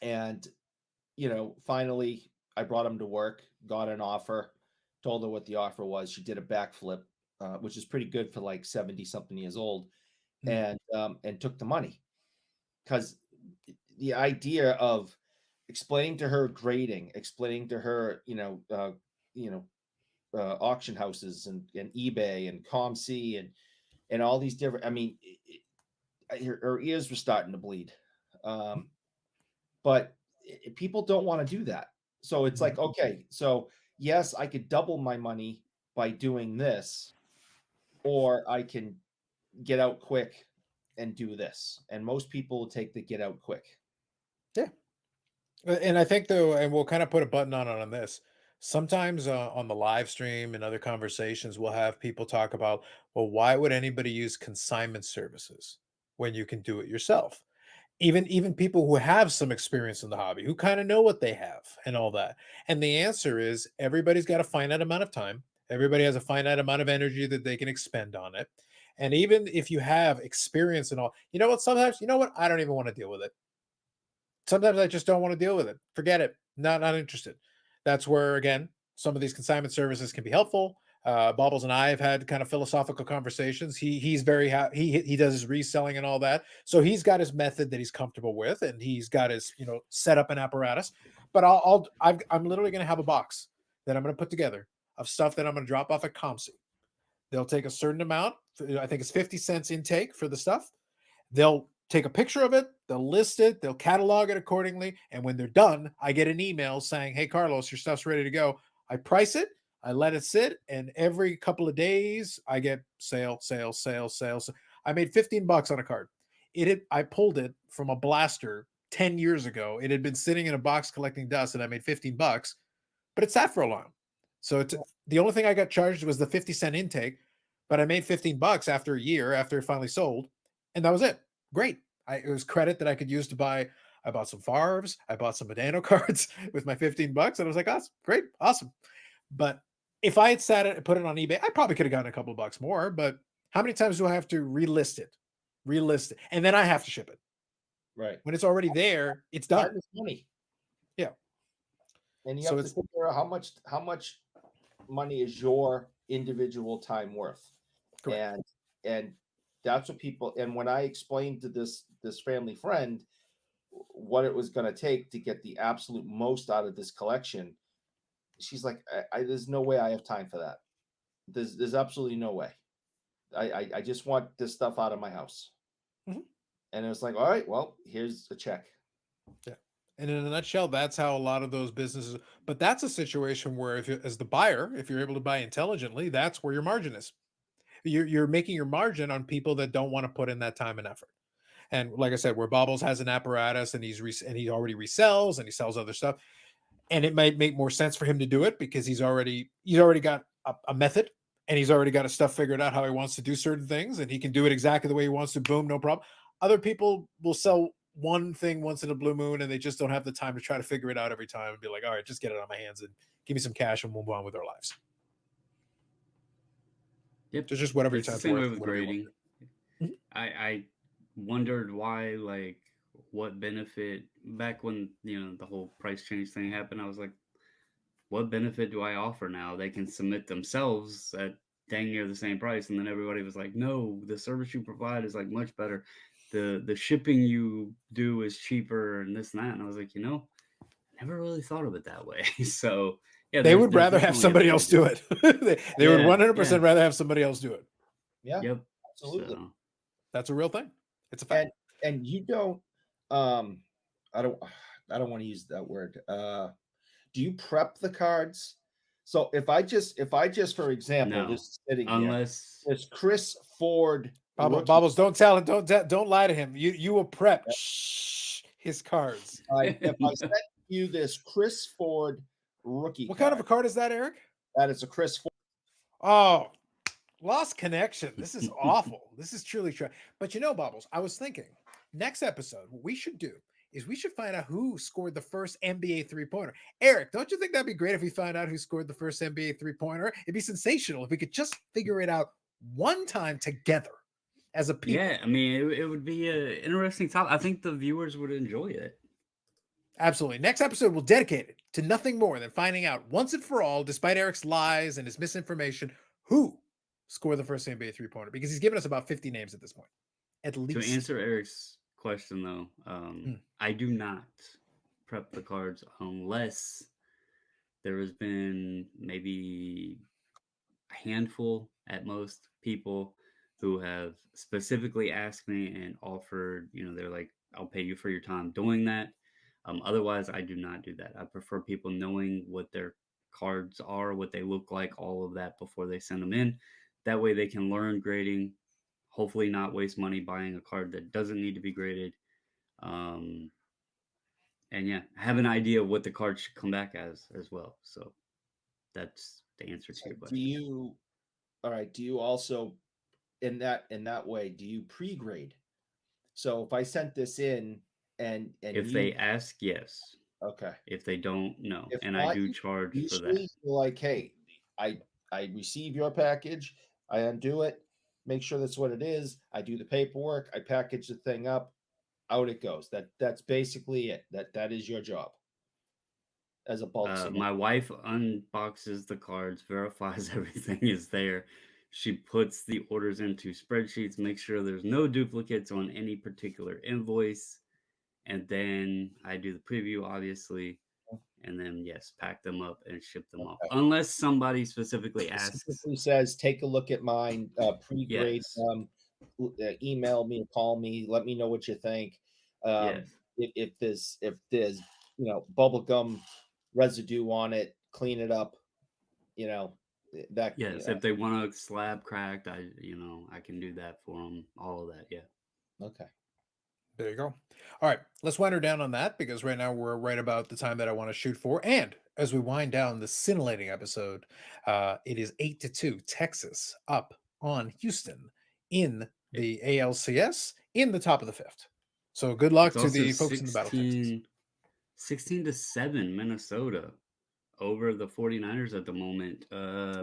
And, you know, finally I brought him to work, got an offer, told her what the offer was. She did a backflip, which is pretty good for like 70 something years old, and took the money. Because the idea of explaining to her grading, explaining to her, auction houses and eBay and ComC and all these different, I mean, her ears were starting to bleed. But people don't want to do that. So it's like, okay, so yes, I could double my money by doing this, or I can get out quick and do this. And most people will take the get out quick. Yeah. And I think though, and we'll kind of put a button on this. Sometimes on the live stream and other conversations, we'll have people talk about, well, why would anybody use consignment services when you can do it yourself? Even people who have some experience in the hobby, who kind of know what they have and all that. And the answer is everybody's got a finite amount of time. Everybody has a finite amount of energy that they can expend on it. And even if you have experience and all, you know what? Sometimes, you know what? I don't even want to deal with it. Sometimes I just don't want to deal with it. Forget it. Not interested. That's where, again, some of these consignment services can be helpful. Bobbles and I have had kind of philosophical conversations. He's very he does his reselling and all that, so he's got his method that he's comfortable with, and he's got his set up an apparatus. But I'm literally going to have a box that I'm going to put together of stuff that I'm going to drop off at ComC. They'll take a certain amount. I think it's 50 cents intake for the stuff. They'll take a picture of it, they'll list it, they'll catalog it accordingly, and when they're done, I get an email saying, "Hey, Carlos, your stuff's ready to go." I price it, I let it sit, and every couple of days, I get sales. I made $15 on a card. I pulled it from a blaster 10 years ago. It had been sitting in a box collecting dust, and I made $15, but it sat for a while. So the only thing I got charged was the 50-cent intake, but I made $15 after a year, after it finally sold, and that was it. Great. It was credit that I could use to buy. I bought some Favres. I bought some Medano cards with my $15, and I was like, "Oh, great, awesome." But if I had sat it and put it on eBay, I probably could have gotten a couple of bucks more. But how many times do I have to relist it, and then I have to ship it? Right. When it's already there, it's done. It's money. Yeah. And you have to figure out how much money is your individual time worth. Correct. And that's what people, and when I explained to this family friend what it was going to take to get the absolute most out of this collection, she's like, there's no way I have time for that. There's absolutely no way. I just want this stuff out of my house. Mm-hmm. And it was like, all right, well, here's a check. Yeah. And in a nutshell, that's how a lot of those businesses, but that's a situation where as the buyer, if you're able to buy intelligently, that's where your margin is. You're making your margin on people that don't want to put in that time and effort. And like I said, where Bobbles has an apparatus and he already resells and he sells other stuff, and it might make more sense for him to do it because he's already got a method, and he's already got his stuff figured out how he wants to do certain things, and he can do it exactly the way he wants to. Boom, no problem. Other people will sell one thing once in a blue moon, and they just don't have the time to try to figure it out every time and be like, "All right, just get it on my hands and give me some cash and move on with our lives." Yep. So just whatever it's your time's the same worth. With grading. I wondered why, like, what benefit back when the whole price change thing happened. I was like, what benefit do I offer now? They can submit themselves at dang near the same price. And then everybody was like, no, the service you provide is like much better. The shipping you do is cheaper and this and that. And I was like, I never really thought of it that way. So yeah, They would there's rather have definitely somebody else do advantages. it. They would Yeah, 100% rather have somebody else do it. Yeah, yep. absolutely. So That's a real thing. It's a fact. And you don't I don't want to use that word. Do you prep the cards? So if I just for example, no, just sitting here, unless there's Chris Ford rookie. Bobbles, don't tell him. Don't lie to him. You will prep his cards. If I sent you this Chris Ford rookie What card, kind of a card is that, Eric? that is a Chris Ford. Oh, lost connection. This is awful. This is truly true. But Bobbles, I was thinking next episode, what we should do is we should find out who scored the first NBA three-pointer. Eric, don't you think that'd be great if we found out who scored the first NBA three-pointer? It'd be sensational if we could just figure it out one time together as a people. Yeah, I mean, it would be an interesting topic. I think the viewers would enjoy it. Absolutely. Next episode, we'll dedicate it to nothing more than finding out once and for all, despite Eric's lies and his misinformation, who scored the first NBA three-pointer, because he's given us about 50 names at this point, at least. To answer Eric's question, though, I do not prep the cards unless there has been maybe a handful at most people who have specifically asked me and offered, they're like, I'll pay you for your time doing that. Otherwise, I do not do that. I prefer people knowing what their cards are, what they look like, all of that before they send them in. That way they can learn grading, hopefully not waste money buying a card that doesn't need to be graded. And yeah, have an idea of what the card should come back as well. So that's the answer to your question. Do you also in that way, do you pre-grade? So if I sent this in and if they ask, yes. Okay. If they don't, no. If and not, I do charge for that. Usually you're like, hey, I receive your package, I undo it, make sure that's what it is. I do the paperwork, I package the thing up, out it goes. That's basically it. That is your job as a bulk. My wife unboxes the cards, verifies everything is there. She puts the orders into spreadsheets, makes sure there's no duplicates on any particular invoice. And then I do the preview, obviously. And then, yes, pack them up and ship them off. Unless somebody specifically asks. Specifically says, take a look at mine, pre-grade Yes. Email me, call me, let me know what you think. Yes. If there's bubble gum residue on it, clean it up. That. Yes, if they want a slab cracked, I can do that for them. All of that, yeah. Okay. There you go. All right, let's wind her down on that, because right now we're right about the time that I want to shoot for. And as we wind down the scintillating episode, it is 8-2, Texas up on Houston in the ALCS in the top of the fifth. So good luck to the folks in the battle. 16-7 Minnesota over the 49ers at the moment,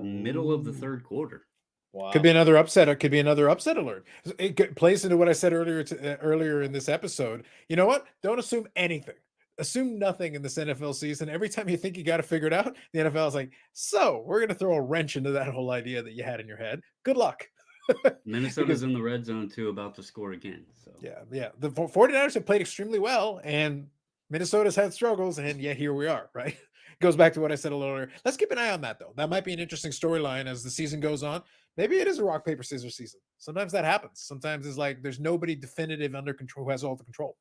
middle of the third quarter. Wow. Could be another upset. It could be another upset alert. It plays into what I said earlier in this episode. You know what? Don't assume anything. Assume nothing in this NFL season. Every time you think you got to figure it out, the NFL is like, so we're going to throw a wrench into that whole idea that you had in your head. Good luck. Minnesota's in the red zone too, about to score again. So yeah. The 49ers have played extremely well, and Minnesota's had struggles, and yet here we are, right? Goes back to what I said a little earlier. Let's keep an eye on that, though. That might be an interesting storyline as the season goes on. Maybe it is a rock, paper, scissors season. Sometimes that happens. Sometimes it's like there's nobody definitive under control who has all the control.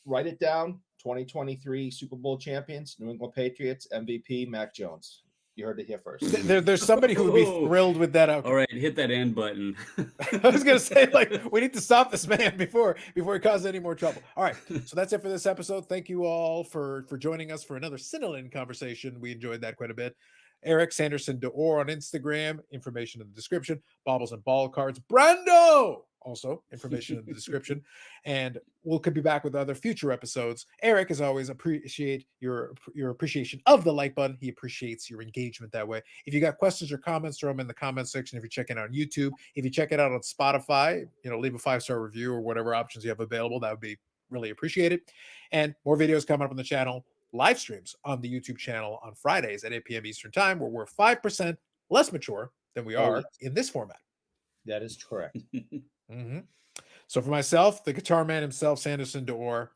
Write it down. 2023 Super Bowl champions, New England Patriots, MVP, Mac Jones. You heard it here first. There's somebody who would be thrilled with that outcome. All right, hit that end button. I was going to say, we need to stop this man before he causes any more trouble. All right, so that's it for this episode. Thank you all for joining us for another scintillating conversation. We enjoyed that quite a bit. Eric Sanderson DeOr on Instagram, information in the description. Bobbles and Ball Cards, Brando, also information in the description. And we'll could be back with other future episodes. Eric, as always, appreciate your appreciation of the like button. He appreciates your engagement that way. If you got questions or comments, throw them in the comment section. If you're checking out on YouTube, if you check it out on Spotify, leave a 5-star review or whatever options you have available. That would be really appreciated. And more videos coming up on the channel. Live streams on the YouTube channel on Fridays at 8 p.m. Eastern Time, where we're 5% less mature than we Oh, are yes. in this format. That is correct. Mhm. So for myself, the guitar man himself, Sanderson DeOr,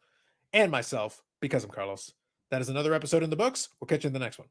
and myself, because I'm Carlos, that is another episode in the books. We'll catch you in the next one.